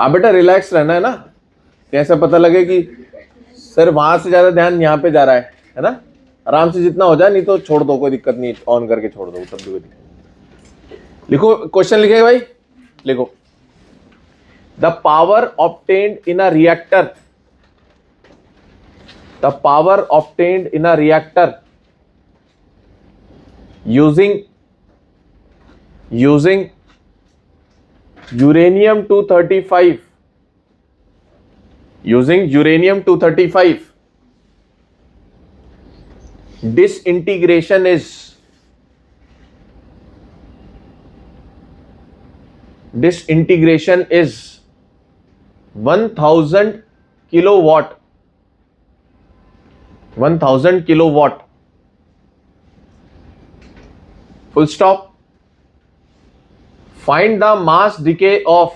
आप बेटा रिलैक्स रहना है ना, कैसे पता लगे कि सर वहां से ज्यादा ध्यान यहाँ पे जा रहा है ना। आराम से जितना हो जाए, नहीं तो छोड़ दो, कोई दिक्कत नहीं, ऑन करके छोड़ दो, तब भी कोई दिक्कत नहीं। लिखो क्वेश्चन, लिखे भाई, लिखो। The power obtained in a reactor, the power obtained in a reactor using uranium 235, using uranium 235, disintegration is 1000 kilowatt, 1000 kilowatt, full stop. Find the mass decay of,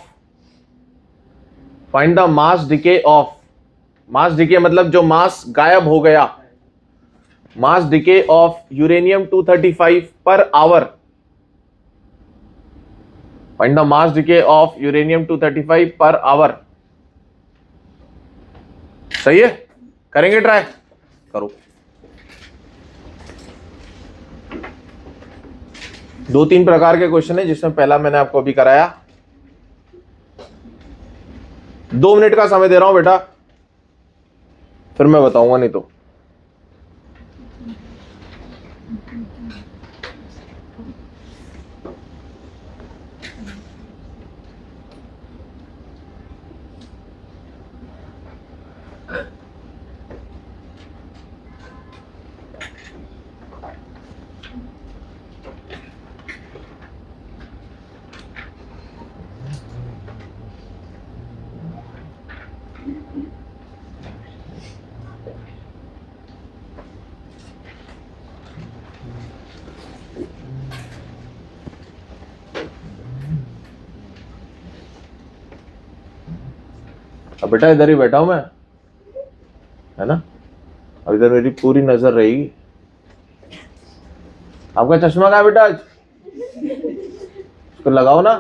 find the mass decay of, mass decay मतलब जो मास गायब हो गया, mass decay of uranium 235 per hour. Find the mass decay of uranium 235 per hour. सही है, करेंगे try, करो। दो तीन प्रकार के क्वेश्चन है, जिसमें पहला मैंने आपको अभी कराया। 2 मिनट का समय दे रहा हूं बेटा, फिर मैं बताऊंगा, नहीं तो। अब बेटा इधर ही बैठा हूं मैं, है ना। अब इधर मेरी पूरी नजर रहेगी। आपका चश्मा कहाँ है बेटा, आज उसको लगाओ ना।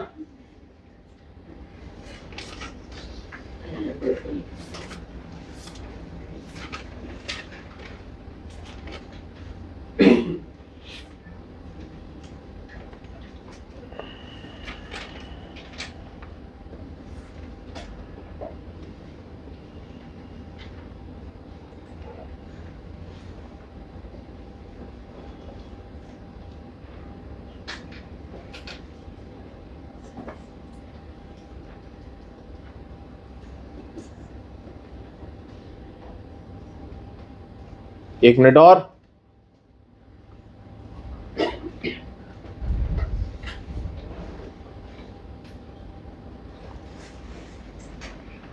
एक मिनट और।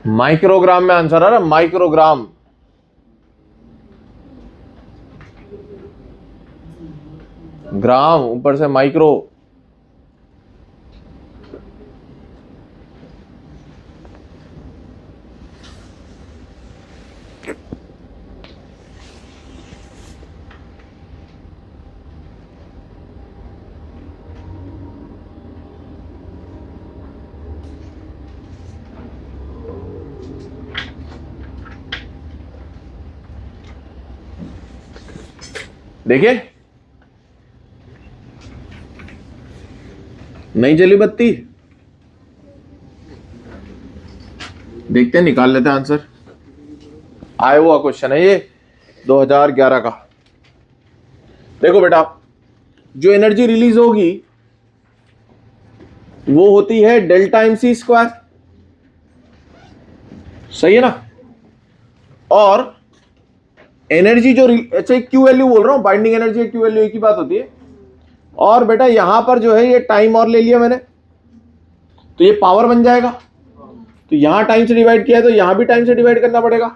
माइक्रोग्राम में आंसर है ना, माइक्रोग्राम। ग्राम ऊपर से माइक्रो। देखिए, नहीं जली बत्ती, देखते हैं, निकाल लेते हैं आंसर। आया हुआ क्वेश्चन है ये 2011 का। देखो बेटा, जो एनर्जी रिलीज होगी वो होती है डेल्टा एम सी स्क्वायर, सही है ना। और एनर्जी जो, अच्छा क्यू वैल्यू बोल रहा हूं, बाइंडिंग एनर्जी क्यू वैल्यू एक ही बात होती है। और बेटा यहां पर जो है ये टाइम और ले लिया मैंने, तो ये पावर बन जाएगा। तो यहां टाइम से डिवाइड किया है, तो यहां भी टाइम से डिवाइड करना पड़ेगा।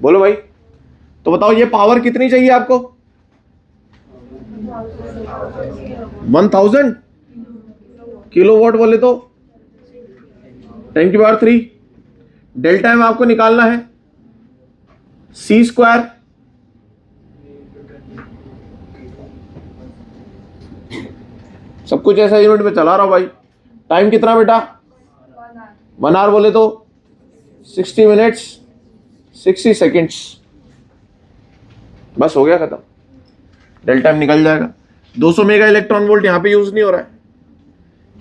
बोलो भाई, तो बताओ ये पावर कितनी चाहिए आपको? 1000 किलोवाट बोले तो 10⁻³ डेल्टा में आपको निकालना है सी स्क्वायर। सब कुछ ऐसा यूनिट में चला रहा हूं भाई। टाइम कितना बेटा? 1 आवर बोले तो 60 मिनट्स 60 सेकेंड्स, बस हो गया खत्म, डेल्टा टाइम निकल जाएगा। 200 मेगा इलेक्ट्रॉन वोल्ट यहां पे यूज नहीं हो रहा है,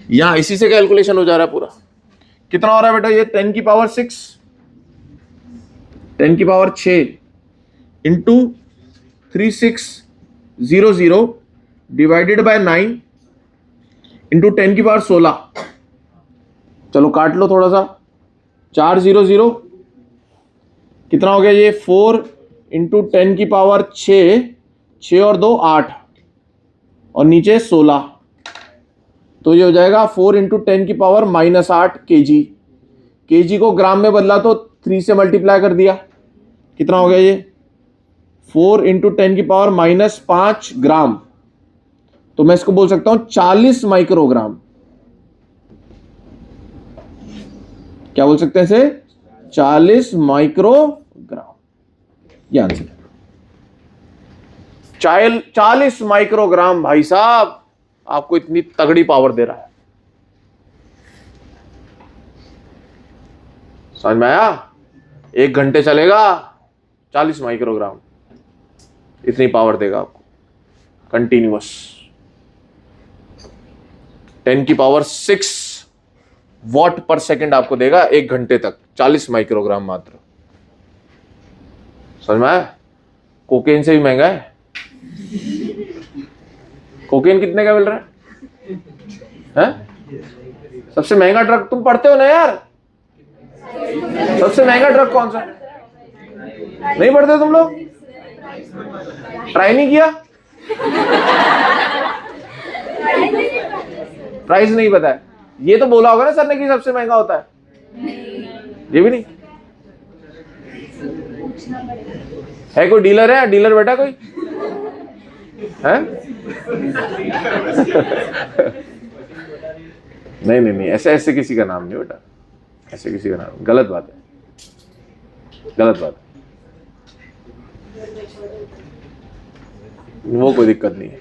यहां इसी से कैलकुलेशन हो जा रहा है पूरा। कितना हो रहा है बेटा ये 10 की पावर 6 10 की power 6 into 3600 divided by 9 into 10 की पावर 16। चलो काट लो थोड़ा सा, 400 कितना हो गया ये 4 इंटू 10 की पावर 6 और 2 8 और नीचे 16, तो ये हो जाएगा 4 इंटू 10 की पावर -8 केजी। केजी को ग्राम में बदला तो 3 से मल्टीप्लाई कर दिया, कितना हो गया ये 4 इंटू 10 की पावर -5 ग्राम, तो मैं इसको बोल सकता हूं 40 माइक्रोग्राम। क्या बोल सकते हैं इसे, 40 माइक्रोग्राम, ये आंसर है 40 माइक्रोग्राम। भाई साहब आपको इतनी तगड़ी पावर दे रहा है, समझ में आया? 1 घंटे चलेगा, 40 माइक्रोग्राम इतनी पावर देगा आपको कंटिन्यूअस। 10 की पावर 6 वॉट पर सेकंड आपको देगा 1 घंटे तक, 40 माइक्रोग्राम मात्र। समझ में आया? कोकेन से भी महंगा है। कोकेन कितने का मिल रहा है? सबसे महंगा ड्रग तुम पढ़ते हो ना यार, सबसे महंगा ड्रग कौन सा? नहीं पढ़ते तुम लोग? ट्राई नहीं किया? प्राइस नहीं पता है? ये तो बोला होगा ना सर ने कि सबसे महंगा होता है, ये भी नहीं है? कोई डीलर है? डीलर बेटा कोई है? नहीं नहीं नहीं, ऐसे ऐसे किसी का नाम नहीं बेटा, ऐसे किसी का नाम, गलत बात है, गलत बात है। वो कोई दिक्कत नहीं है,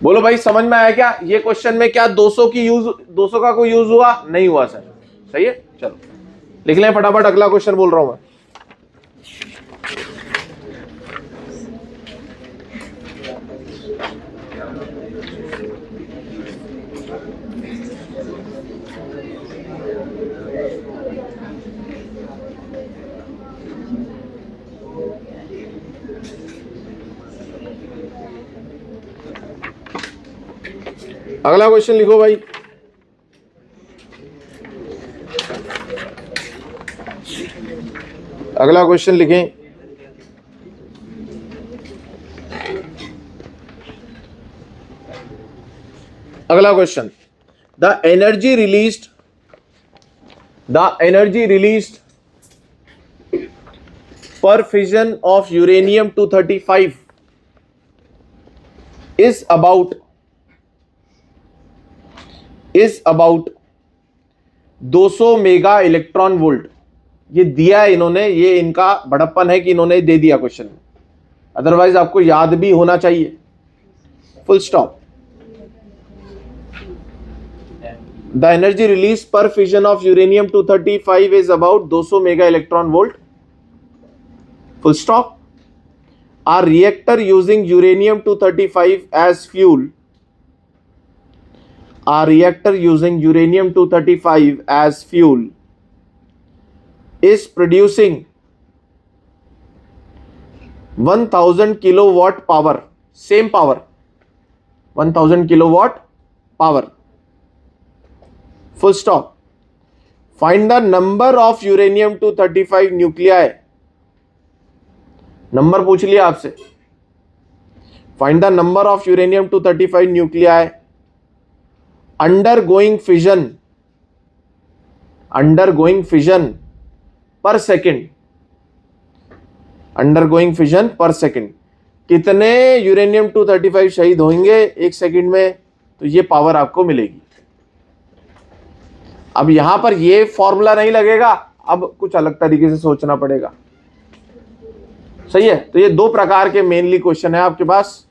बोलो भाई समझ में आया क्या? ये क्वेश्चन में क्या 200 का कोई यूज हुआ? नहीं हुआ सर, सही है। चलो लिख लें फटाफट, अगला क्वेश्चन बोल रहा हूं मैं। अगला क्वेश्चन लिखो भाई। अगला क्वेश्चन लिखें। अगला क्वेश्चन, द एनर्जी रिलीज्ड पर fission of uranium 235 is about 200 mega electron volt. ये दिया है इन्होंने, ये इनका बड़प्पन है कि इन्होंने दे दिया क्वेश्चन में, अदरवाइज आपको याद भी होना चाहिए। Full stop. The energy release per fission of uranium 235 is about 200 mega electron volt. Full stop. Our reactor using uranium 235 as fuel, our reactor using uranium 235 as fuel is producing 1000 kilowatt power, same power, 1000 kilowatt power. Full stop. Find the number of uranium 235 nuclei. Number पूछ लिया आपसे। Find the number of uranium 235 nuclei undergoing fission पर second. Undergoing fission पर second, कितने uranium 235 शहीद होंगे 1 second में, तो ये पावर आपको मिलेगी। अब यहां पर ये फॉर्मूला नहीं लगेगा, अब कुछ अलग तरीके से सोचना पड़ेगा। सही है। तो ये 2 प्रकार के मेनली क्वेश्चन है आपके पास।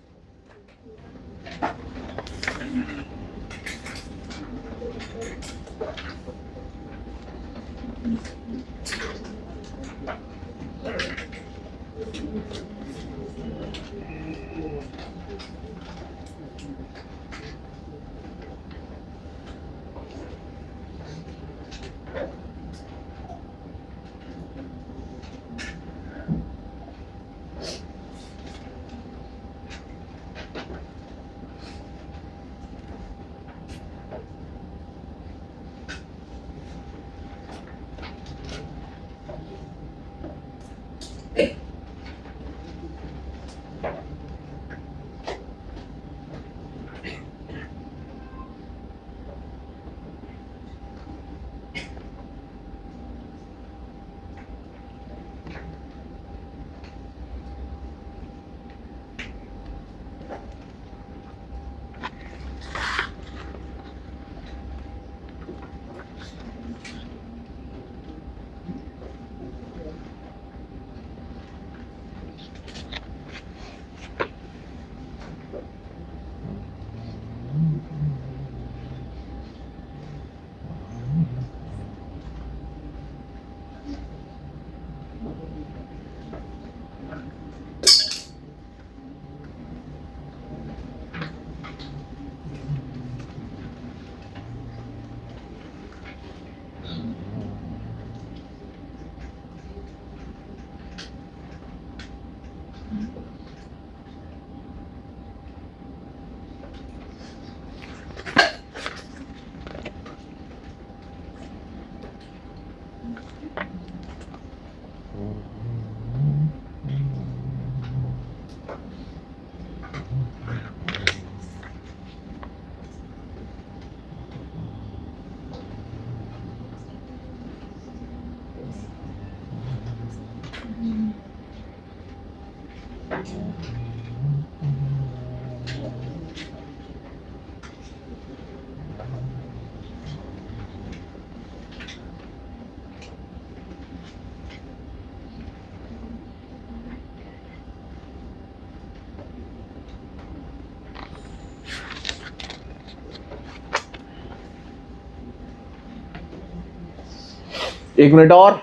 एक मिनट और।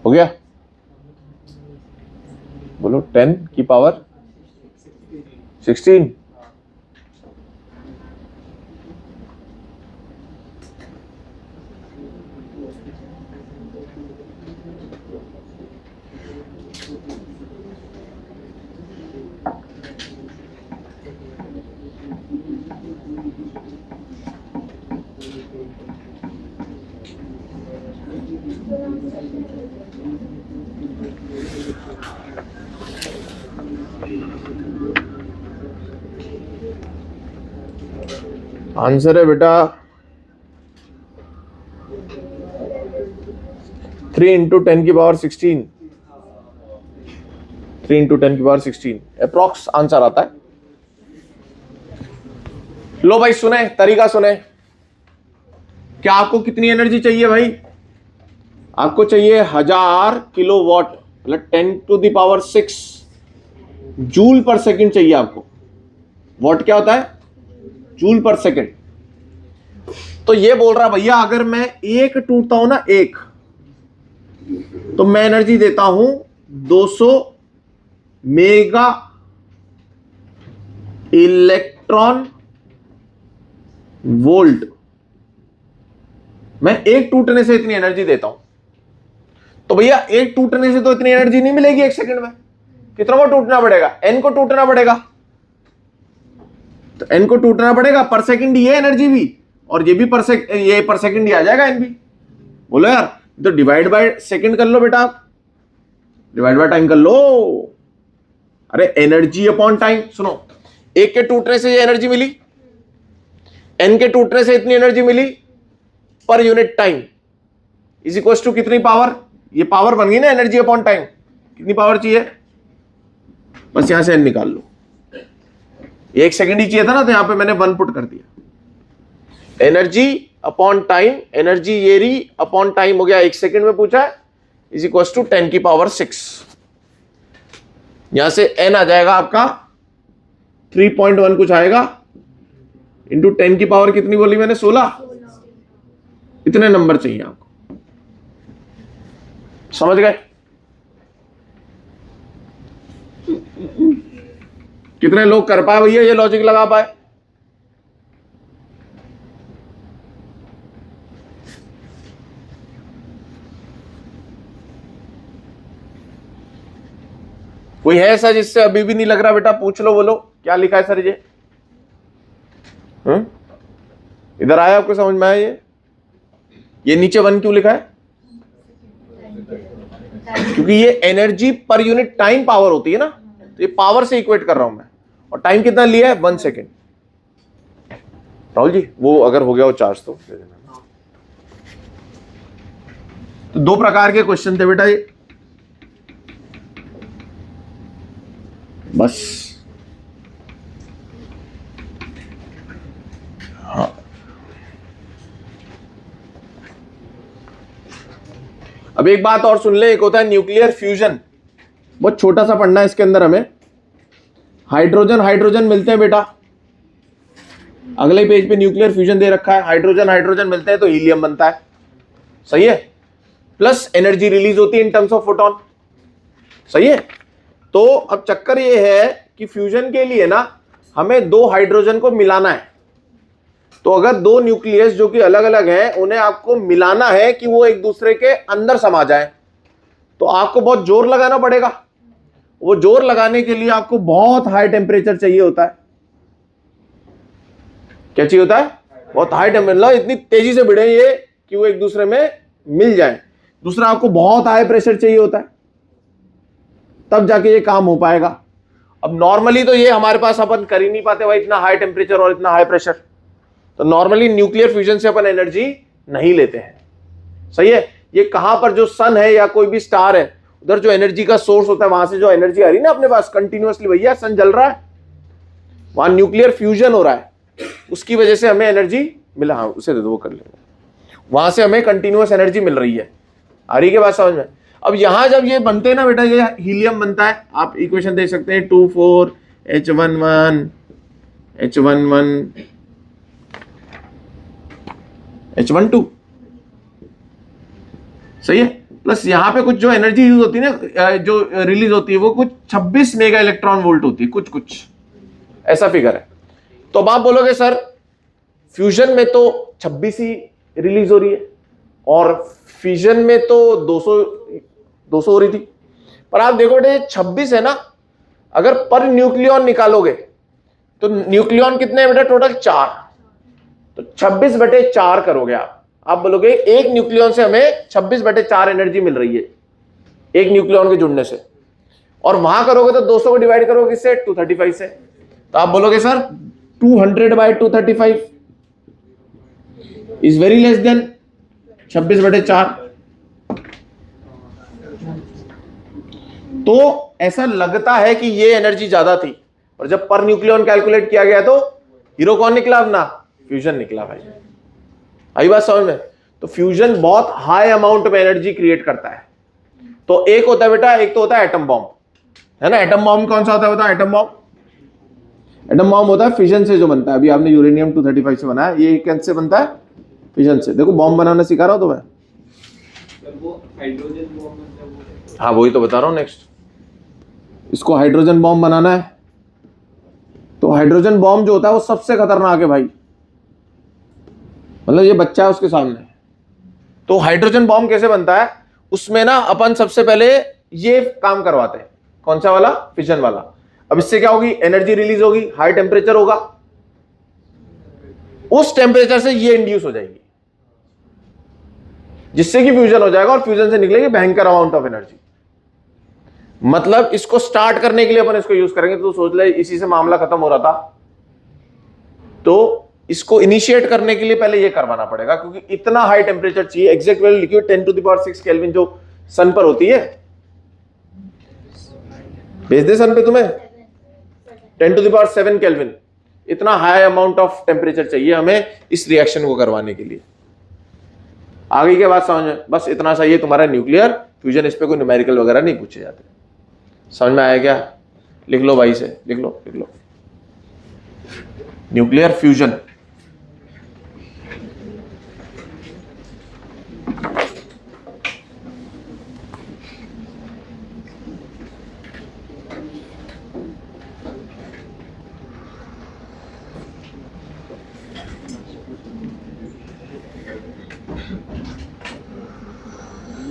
हो गया? बोलो 10 की पावर 16। आंसर है बेटा 3 इंटू 10 की पावर 16। 3 इंटू 10 की पावर 16 अप्रॉक्स आंसर आता है। लो भाई सुने, तरीका सुने। क्या आपको कितनी एनर्जी चाहिए भाई? आपको चाहिए 1000 किलोवाट, मतलब 10 टू द पावर 6 जूल पर सेकंड चाहिए आपको। वॉट क्या होता है? जूल पर सेकंड। तो ये बोल रहा भैया अगर मैं एक टूटता हूं ना, एक, तो मैं एनर्जी देता हूं 200 मेगा इलेक्ट्रॉन वोल्ट। मैं एक टूटने से इतनी एनर्जी देता हूं। तो भैया एक टूटने से तो इतनी एनर्जी नहीं मिलेगी एक सेकंड में। कितना को टूटना पड़ेगा? एन को टूटना पड़ेगा। तो एन को टूटना पड़ेगा, पर सेकंड ये एनर्जी भी, और ये भी ये पर सेकंड ही आ जाएगा एन भी। बोलो यार, तो डिवाइड बाय सेकंड कर लो बेटा, आप डिवाइड बाय टाइम कर लो। अरे एनर्जी अपॉन टाइम। सुनो, एक के टूटने से ये एनर्जी मिली, एन के टूटने से इतनी एनर्जी मिली पर unit time is equal to कितनी पावर? ये पावर बन गई ना एनर्जी अपॉन टाइम। कितनी पावर चाहिए? बस यहां से एन निकाल लो। एक सेकंड ही चाहिए था ना, तो यहां पे मैंने 1 पुट कर दिया। एनर्जी अपॉन टाइम, एनर्जी ये रही अपॉन टाइम हो गया, एक सेकंड में पूछा है। इज इक्वल टू 10 की पावर 6। यहां से n आ जाएगा आपका 3.1 कुछ आएगा, इंटू 10 की पावर कितनी बोली मैंने, 16। इतने नंबर चाहिए आपको, समझ गए? कितने लोग कर पाए भैया ये लॉजिक लगा पाए? कोई है ऐसा जिससे अभी भी नहीं लग रहा? बेटा पूछ लो, बोलो क्या लिखा है सर ये? इधर आया आपको समझ में आया? ये नीचे 1 क्यों लिखा है? क्योंकि ये एनर्जी पर यूनिट टाइम पावर होती है ना, तो ये पावर से इक्वेट कर रहा हूं मैं। और टाइम कितना लिया है? 1 सेकेंड। राहुल जी वो अगर हो गया वो चार्ज तो दे देना। तो 2 प्रकार के क्वेश्चन थे बेटा ये, बस। हाँ, अब एक बात और सुन ले, एक होता है न्यूक्लियर फ्यूजन, बहुत छोटा सा पढ़ना है इसके अंदर हमें। हाइड्रोजन हाइड्रोजन मिलते हैं बेटा, अगले पेज पे न्यूक्लियर फ्यूजन दे रखा है, हाइड्रोजन हाइड्रोजन मिलते हैं तो हीलियम बनता है, सही है? प्लस एनर्जी रिलीज होती है इन टर्म्स ऑफ फोटोन, सही है? तो अब चक्कर ये है कि फ्यूजन के लिए ना हमें 2 हाइड्रोजन को मिलाना है। तो अगर 2 न्यूक्लियस जो कि अलग अलग हैं उन्हें आपको मिलाना है कि वो एक दूसरे के अंदर समा जाए, तो आपको बहुत जोर लगाना पड़ेगा। वो जोर लगाने के लिए आपको बहुत हाई टेम्परेचर चाहिए होता है। क्या चाहिए होता है? बहुत हाई टेम्परेचर, इतनी तेजी से बढ़े ये कि वो एक दूसरे में मिल जाए। दूसरा आपको बहुत हाई प्रेशर चाहिए होता है, तब जाके ये काम हो पाएगा। अब नॉर्मली तो ये हमारे पास अपन कर ही नहीं पाते भाई, इतना हाई टेम्परेचर और इतना हाई प्रेशर। तो नॉर्मली न्यूक्लियर फ्यूजन से अपन एनर्जी नहीं लेते हैं, सही है? ये कहां पर जो सन है या कोई भी स्टार है, उधर जो एनर्जी का सोर्स होता है, वहां से जो एनर्जी आ रही है ना अपने पास कंटिन्यूअसली, भैया सन जल रहा है, वहां न्यूक्लियर फ्यूजन हो रहा है, उसकी वजह से हमें एनर्जी मिला। हाँ उसे दे दो, वो कर लेंगे। वहां से हमें कंटिन्यूअस एनर्जी मिल रही है। आ रही है बात समझ में? अब यहां जब ये बनते हैं ना बेटा, ये हीलियम बनता है, आप इक्वेशन देख सकते हैं 24H11 H11 H12, सही है? प्लस यहां पे कुछ जो एनर्जी यूज होती है ना, जो रिलीज होती है, वो कुछ 26 मेगा इलेक्ट्रॉन वोल्ट होती है, कुछ ऐसा फिगर है। तो अब आप बोलोगे सर फ्यूजन में तो 26 ही रिलीज हो रही है और फिजन में तो 200 हो रही थी, पर आप देखो बेटे 26 है ना, अगर पर न्यूक्लियॉन निकालोगे तो न्यूक्लियॉन कितने हैं बेटा? टोटल 4। तो 26/4 करोगे आप बोलोगे एक न्यूक्लियॉन से हमें 26/4 एनर्जी मिल रही है, एक न्यूक्लियॉन के जुड़ने से। और वहां करोगे तो 200 को डिवाइड करोगे इससे 235 से, तो आप बोलोगे sir 200/235 is very less than 26/4। तो ऐसा लगता है कि ये एनर्जी ज्यादा थी, और जब पर न्यूक्लियॉन कैलकुलेट किया गया तो हीरो कौन निकला अपना? फ्यूजन निकला भाई। आई बात समझ में? तो फ्यूजन बहुत हाई अमाउंट में एनर्जी क्रिएट करता है। तो एक होता है बेटा, एक तो होता है एटम बॉम्ब, है ना? एटम बॉम्ब कौन सा होता है बता? एटम बॉम्ब, एटम बॉम्ब होता है फिजन से जो बनता है। अभी आपने यूरेनियम 235 से बनाया, ये कैसे बनता है? फिजन से। देखो बॉम्ब बनाना सिखा रहा हूं तो मैं, हाँ वही तो बता रहा हूं। नेक्स्ट इसको हाइड्रोजन बॉम्ब बनाना है, तो हाइड्रोजन बॉम्ब जो होता है वो सबसे खतरनाक है भाई, मतलब ये बच्चा है उसके सामने। तो हाइड्रोजन बॉम्ब कैसे बनता है? उसमें ना अपन सबसे पहले ये काम करवाते हैं, कौन सा वाला? फिजन वाला। अब इससे क्या होगी? एनर्जी रिलीज होगी, हाई टेम्परेचर होगा, उस टेम्परेचर से ये इंड्यूस हो जाएगी, जिससे कि फ्यूजन हो जाएगा और फ्यूजन से निकलेगी भयंकर अमाउंट ऑफ एनर्जी। मतलब इसको स्टार्ट करने के लिए अपन इसको यूज करेंगे। तो सोच ले इसी से मामला खत्म हो रहा था, तो इसको इनिशिएट करने के लिए पहले ये करवाना पड़ेगा, क्योंकि इतना हाई टेम्परेचर चाहिए। एग्जैक्ट वैल्यू लिखिए 10⁶ केल्विन जो सन पर होती है। भेज दे सन पे तुम्हें 10⁷ केल्विन, इतना हाई अमाउंट ऑफ टेम्परेचर चाहिए हमें इस रिएक्शन को करवाने के लिए। आगे के बात समझ में, बस इतना सा ये तुम्हारा न्यूक्लियर फ्यूजन, इस पे कोई न्यूमेरिकल वगैरह नहीं पूछे जाते। समझ में आया क्या? लिख लो भाई से, लिख लो लिख लो। न्यूक्लियर फ्यूजन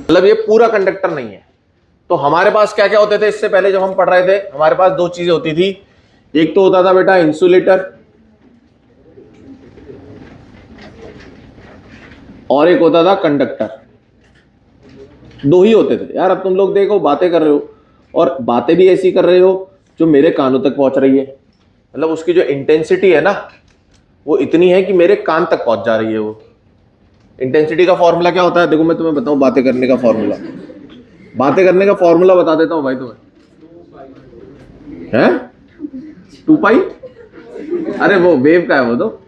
मतलब ये पूरा कंडक्टर नहीं है। तो हमारे पास क्या क्या होते थे इससे पहले जब हम पढ़ रहे थे? हमारे पास दो चीजें होती थी, एक तो होता था बेटा इंसुलेटर और एक होता था कंडक्टर। दो ही होते थे यार। अब तुम लोग देखो बातें कर रहे हो और बातें भी ऐसी कर रहे हो जो मेरे कानों तक पहुंच रही है। मतलब उसकी जो इंटेंसिटी है ना वो इतनी है कि मेरे कान तक पहुंच जा रही है। वो इंटेंसिटी का फॉर्मूला क्या होता है? देखो मैं तुम्हें बताऊं बातें करने का फॉर्मूला। बातें करने का फॉर्मूला बता देता हूं भाई तुम्हें। है 2 पाई? अरे वो वेव का है वो तो।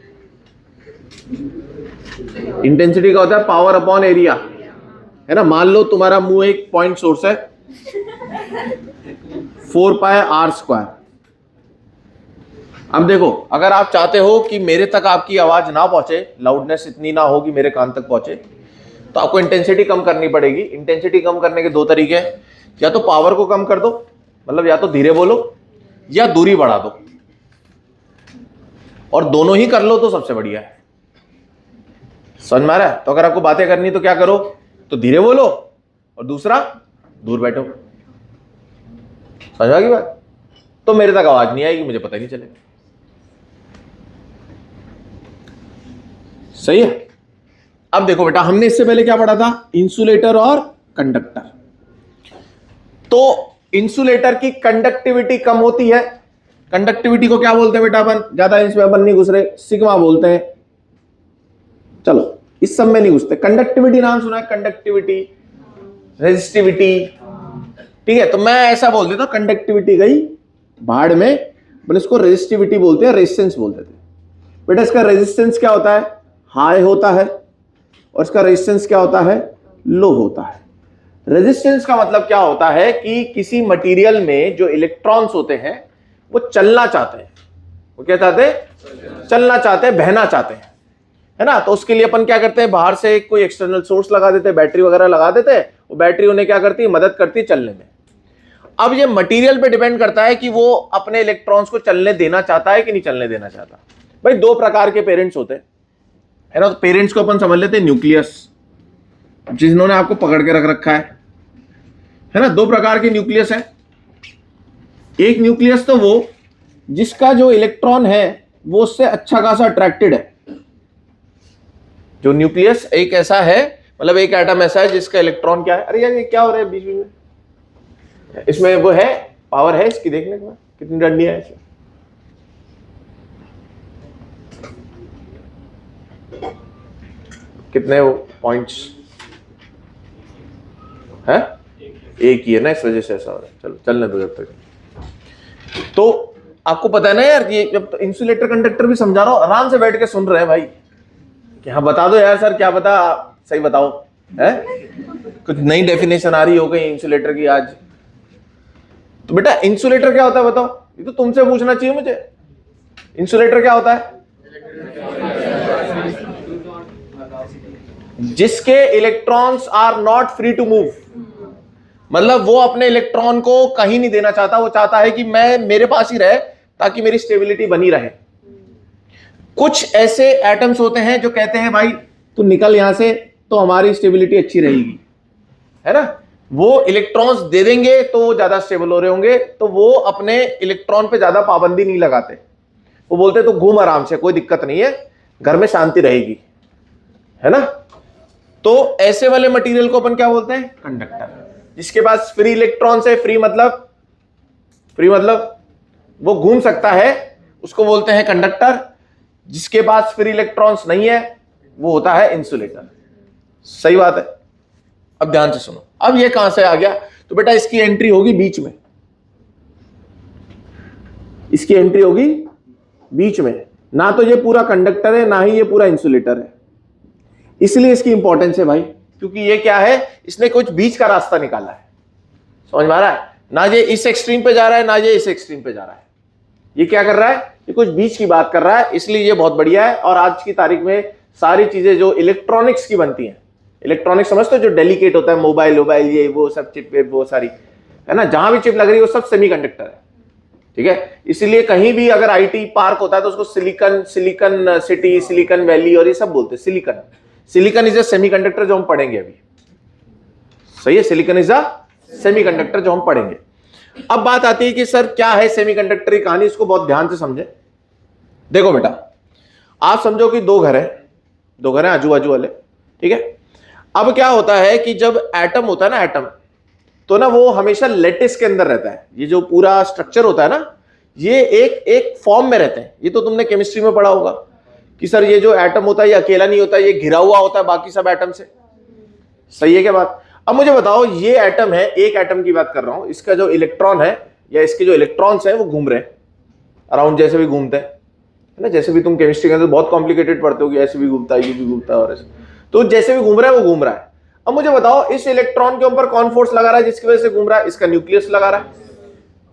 इंटेंसिटी का होता है पावर अपॉन एरिया, है ना। मान लो तुम्हारा मुंह एक पॉइंट सोर्स है, 4 पाई आर स्क्वायर। अब देखो अगर आप चाहते हो कि मेरे तक आपकी आवाज ना पहुंचे, लाउडनेस इतनी ना हो कि मेरे कान तक पहुंचे, तो आपको इंटेंसिटी कम करनी पड़ेगी। इंटेंसिटी कम करने के दो तरीके हैं, या तो पावर को कम कर दो, मतलब या तो धीरे बोलो या दूरी बढ़ा दो, और दोनों ही कर लो तो सबसे बढ़िया है। समझ में आ रहा है? तो अगर आपको बातें करनी तो क्या करो? तो धीरे बोलो और दूसरा दूर बैठो। समझ आ गई बात? तो मेरे तक आवाज नहीं आएगी, मुझे पता ही नहीं चलेगा। सही है। अब देखो बेटा हमने इससे पहले क्या पढ़ा था? इंसुलेटर और कंडक्टर। तो इंसुलेटर की कंडक्टिविटी कम होती है। कंडक्टिविटी को क्या बोलते हैं बेटा? अपन ज्यादा इसमें अपन नहीं घुस रहे, सिग्मा बोलते हैं। चलो इस सब में नहीं घुसते। कंडक्टिविटी नाम सुना है? कंडक्टिविटी, रेजिस्टिविटी, ठीक है। तो मैं ऐसा बोल देता हूं कंडक्टिविटी गई भाड़ में, अपन इसको रेजिस्टिविटी बोलते हैं, रेजिस्टेंस बोलते थे। बेटा इसका रेजिस्टेंस क्या होता है? हाई होता है, और इसका रेजिस्टेंस क्या होता है? लो होता है। रेजिस्टेंस का मतलब क्या होता है कि किसी मटेरियल में जो इलेक्ट्रॉन्स होते हैं वो चलना चाहते हैं। वो क्या चाहते हैं? चलना चाहते हैं, बहना चाहते हैं, है ना। तो उसके लिए अपन क्या करते हैं? बाहर से कोई एक्सटर्नल सोर्स लगा देते हैं, बैटरी वगैरह लगा देते हैं। वो बैटरी उन्हें क्या करती है? मदद करती है चलने में। अब ये मटेरियल पे डिपेंड करता है कि वो अपने इलेक्ट्रॉन्स को चलने देना चाहता है कि नहीं चलने देना चाहता। भाई दो प्रकार के पेरेंट्स होते हैं, है ना। तो पेरेंट्स को अपन समझ लेते हैं न्यूक्लियस, जिन्होंने आपको पकड़ के रख रखा है ना। दो प्रकार के न्यूक्लियस है। एक न्यूक्लियस तो वो जिसका जो इलेक्ट्रॉन है वो उससे अच्छा खासा अट्रैक्टेड है। जो न्यूक्लियस एक ऐसा है, मतलब एक एटम ऐसा है जिसका इलेक्ट्रॉन क्या है? अरे यार ये क्या हो रहा है बीच में? इसमें वो है, पावर है इसकी, देखने के बाद कितनी डंडियां है इसमें। कितने वो पॉइंट्स है? एक ही है ना, इस वजह से ऐसा हो रहा है। चलो चलने दो जब तक। तो आपको पता है ना यार, ये जब इंसुलेटर कंडक्टर भी समझा रहा हूं, आराम से बैठ के सुन रहे हैं भाई कि हाँ बता दो यार सर, क्या बता, सही बताओ। है कुछ नई डेफिनेशन आ रही हो गई इंसुलेटर की आज? तो बेटा इंसुलेटर क्या होता है बताओ? ये तो तुमसे पूछना चाहिए मुझे। इंसुलेटर क्या होता है? जिसके electrons are not free to move, मतलब वो अपने इलेक्ट्रॉन को कहीं नहीं देना चाहता। वो चाहता है कि मैं मेरे पास ही रहे ताकि मेरी स्टेबिलिटी बनी रहे। कुछ ऐसे एटम्स होते हैं जो कहते हैं भाई तू निकल यहां से तो हमारी स्टेबिलिटी अच्छी रहेगी, है ना। वो इलेक्ट्रॉन्स दे देंगे तो वो ज्यादा स्टेबल हो रहे होंगे, तो वो अपने इलेक्ट्रॉन पे ज्यादा पाबंदी नहीं लगाते। वो बोलते तो घूम आराम से, कोई दिक्कत नहीं है, घर में शांति रहेगी, है ना। तो ऐसे वाले मटेरियल को अपन क्या बोलते हैं? कंडक्टर। जिसके पास फ्री इलेक्ट्रॉन है, फ्री मतलब वो घूम सकता है, उसको बोलते हैं कंडक्टर। जिसके पास फ्री इलेक्ट्रॉन्स नहीं है वो होता है इंसुलेटर। सही बात है। अब ध्यान से सुनो, अब ये कहां से आ गया? तो बेटा इसकी एंट्री होगी बीच में, इसकी एंट्री होगी बीच में। ना तो ये पूरा कंडक्टर है ना ही ये पूरा इंसुलेटर है। इसलिए इसकी इंपॉर्टेंस है भाई, क्योंकि ये क्या है, इसने कुछ बीच का रास्ता निकाला है। समझ में आ रहा है? ना ये इस एक्सट्रीम पे जा रहा है, ना ये इस एक्सट्रीम पे जा रहा है। ये क्या कर रहा है, ये कुछ बीच की बात कर रहा है, इसलिए ये बहुत बढ़िया है। और आज की तारीख में सारी चीजें जो इलेक्ट्रॉनिक्स की बनती हैं, इलेक्ट्रॉनिक्स समझते हो, जो डेलिकेट होता है, मोबाइल ये वो सब चिप वो सारी है ना, जहां भी चिप लग रही है वो सब सेमीकंडक्टर है। ठीक है, इसीलिए कहीं भी अगर आईटी पार्क होता है तो उसको सिलिकॉन सिटी, सिलिकॉन वैली और ये सब बोलते हैं। सिलिकॉन इज अ सेमीकंडक्टर, जो हम पढ़ेंगे अभी। सही है, सिलिकॉन इज अ सेमीकंडक्टर, जो हम पढ़ेंगे। अब बात आती है कि सर क्या है सेमीकंडक्टर की कहानी, इसको बहुत ध्यान से समझे। देखो बेटा, आप समझो कि दो घर हैं आजू बाजू वाले। ठीक है, अब क्या होता है कि जब एटम होता है ना, एटम तो ना वो हमेशा लेटिस के अंदर रहता है। ये जो पूरा स्ट्रक्चर होता है ना, ये एक फॉर्म में रहते हैं। ये तो तुमने केमिस्ट्री में पढ़ा होगा कि सर ये जो एटम होता है ये अकेला नहीं होता, ये घिरा हुआ होता है बाकी सब एटम से। सही है क्या बात? अब मुझे बताओ, ये एटम है, एक एटम की बात कर रहा हूं, इसका जो इलेक्ट्रॉन है या इसके जो इलेक्ट्रॉन्स हैं वो घूम रहे हैं अराउंड, जैसे भी घूमते हैं, है ना। जैसे भी तुम केमिस्ट्री के अंदर बहुत कॉम्प्लिकेटेड पढ़ते हो कि ऐसे भी घूमता है, ये भी घूमता है और ऐसे, तो जैसे भी घूम रहा है वो घूम रहा है। अब मुझे बताओ, इस इलेक्ट्रॉन के ऊपर कौन फोर्स लगा रहा है जिसकी वजह से घूम रहा है? इसका न्यूक्लियस लगा रहा है।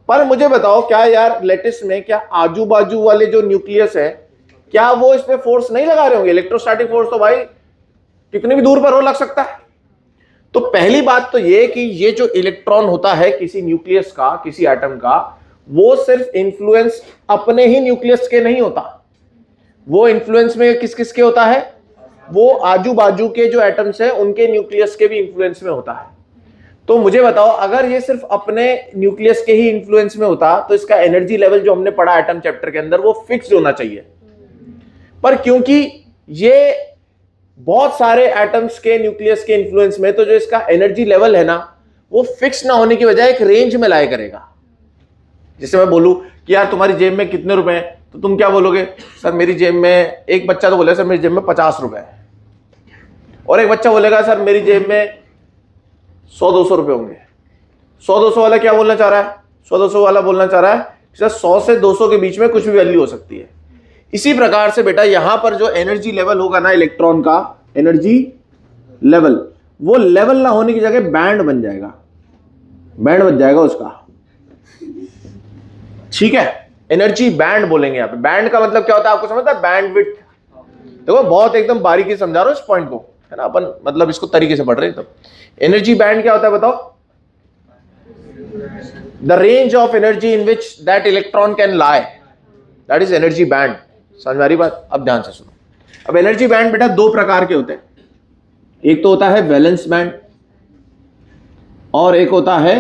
पर मुझे बताओ, क्या यार लेटिस में क्या आजू बाजू वाले जो न्यूक्लियस है, क्या वो इस पे फोर्स नहीं लगा रहे होंगे? इलेक्ट्रोस्टैटिक फोर्स तो भाई कितनी भी दूर पर हो लग सकता है। तो पहली बात तो ये कि ये जो इलेक्ट्रॉन होता है किसी न्यूक्लियस का, किसी एटम का, वो सिर्फ इंफ्लुएंस अपने ही न्यूक्लियस के नहीं होता, वो इंफ्लुएंस में किस किस के होता है? वो आजू बाजू के जो एटम्स हैं उनके न्यूक्लियस के भी इंफ्लुएंस में होता है। तो मुझे बताओ, अगर ये सिर्फ अपने न्यूक्लियस के ही इंफ्लुएंस में होता तो इसका एनर्जी लेवल जो हमने पढ़ा एटम चैप्टर के अंदर वो फिक्स्ड होना चाहिए। पर क्योंकि ये बहुत सारे एटम्स के न्यूक्लियस के इंफ्लुएंस में, तो जो इसका एनर्जी लेवल है ना वो फिक्स ना होने की वजह एक रेंज में लाया करेगा। जैसे मैं बोलूं कि यार तुम्हारी जेब में कितने रुपए हैं, तो तुम क्या बोलोगे? सर मेरी जेब में, एक बच्चा तो बोलेगा सर मेरी जेब में 50 रुपए है, और एक बच्चा बोलेगा सर मेरी जेब में 100-200 रुपए होंगे। 100-200 वाला क्या बोलना चाह रहा है? 100-200 वाला बोलना चाह रहा है सर 100 से 200 के बीच में कुछ भी वैल्यू हो सकती है। इसी प्रकार से बेटा यहां पर जो एनर्जी लेवल होगा ना इलेक्ट्रॉन का, एनर्जी लेवल, वो लेवल ना होने की जगह बैंड बन जाएगा, बैंड बन जाएगा उसका। ठीक है, एनर्जी बैंड बोलेंगे यहां पे। बैंड का मतलब क्या होता है आपको समझता है? बैंडविड्थ। देखो बहुत एकदम बारीकी समझा रहा हूं इस पॉइंट को, है ना, अपन मतलब इसको तरीके से पढ़ रहे हैं। तो एनर्जी बैंड क्या होता है बताओ? The range of energy in which that electron can lie, that is energy band. समझ में आ रही बात? अब ध्यान से सुनो। अब एनर्जी बैंड बेटा दो प्रकार के होते हैं, एक तो होता है वैलेंस बैंड और एक होता है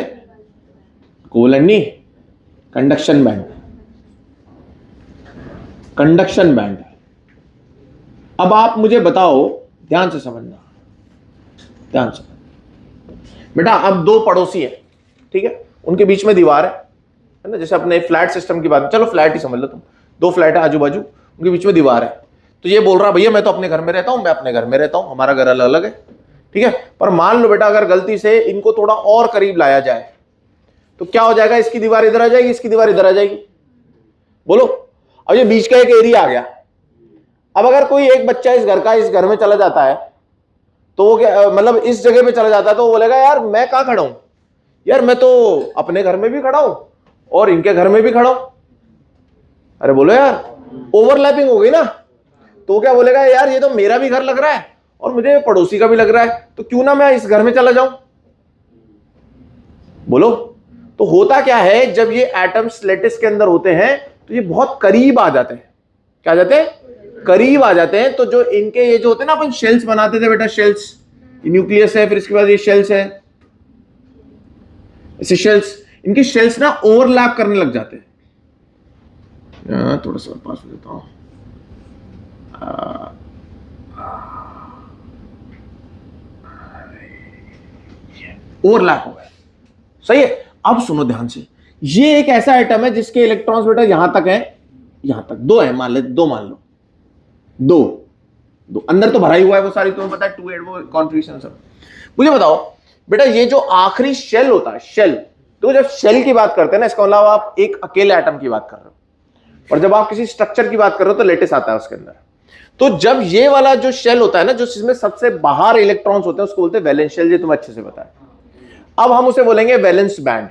कोवलेंट नहीं, कंडक्शन बैंड। Conduction band. अब आप मुझे बताओ, ध्यान से समझना, ध्यान से बेटा। अब दो पड़ोसी हैं, ठीक है, उनके बीच में दीवार है ना, जैसे अपने फ्लैट सिस्टम की बात, चलो फ्लैट ही समझ लो तुम, दो फ्लैट है आजू बाजू, उनके बीच में दीवार है। तो ये बोल रहा भैया मैं तो अपने घर में रहता हूं, मैं अपने घर में रहता हूं, हमारा घर अलग अलग है। ठीक है, पर मान लो बेटा अगर गलती से इनको थोड़ा और करीब लाया जाए तो क्या हो जाएगा? इसकी दीवार इधर आ जाएगी, इसकी दीवार इधर आ जाएगी। बोलो, अब ये बीच का एक एरिया आ गया। अब अगर कोई एक बच्चा इस घर का इस घर में चला जाता है तो वो क्या मतलब इस जगह पे चला जाता है, तो वो बोलेगा यार मैं कहां खड़ा हूं, यार मैं तो अपने घर में भी खड़ा हूं और इनके घर में भी खड़ा हूं। अरे बोलो यार, ओवरलैपिंग हो गई ना। तो क्या बोलेगा? यार ये तो मेरा भी घर लग रहा है और मुझे पड़ोसी का भी लग रहा है, तो क्यों ना मैं इस घर में चला जाऊं। बोलो, तो होता क्या है जब ये एटम्स लेटिस के अंदर होते हैं तो ये बहुत करीब आ जाते हैं। क्या आ जाते हैं? करीब आ जाते हैं। तो जो इनके ये जो होते हैं ना, अपन शेल्स बनाते थे बेटा, शेल्स, न्यूक्लियस है, फिर इसके बाद ये शेल्स है, ऐसे शेल्स, इनके शेल्स ना ओवरलैप करने लग जाते हैं। थोड़ा सा पास हो देता हूं, ओवरलैप हो गया। सही है। अब सुनो ध्यान से, ये एक ऐसा एटम है जिसके इलेक्ट्रॉन्स बेटा यहां तक है, यहां तक दो है, मान ले दो, मान लो दो, दो अंदर तो भरा ही हुआ है वो सारी, तुम्हें पता है 2 वो कॉन्ट्रीब्यूशन सब। मुझे बताओ बेटा, ये जो आखिरी शेल होता है, शेल, तो जब शेल की बात करते हैं ना, इसका अलावा आप एक अकेले एटम की बात कर रहे हो, और जब आप किसी स्ट्रक्चर की बात कर रहे हो तो लेटिस आता है उसके अंदर। तो जब ये वाला जो शेल होता है ना, जो जिसमें सबसे बाहर इलेक्ट्रॉन्स होते हैं, उसको बोलते हैं वैलेंस शेल। ये तुम्हें अच्छे से पता है। अब हम उसे बोलेंगे वैलेंस बैंड।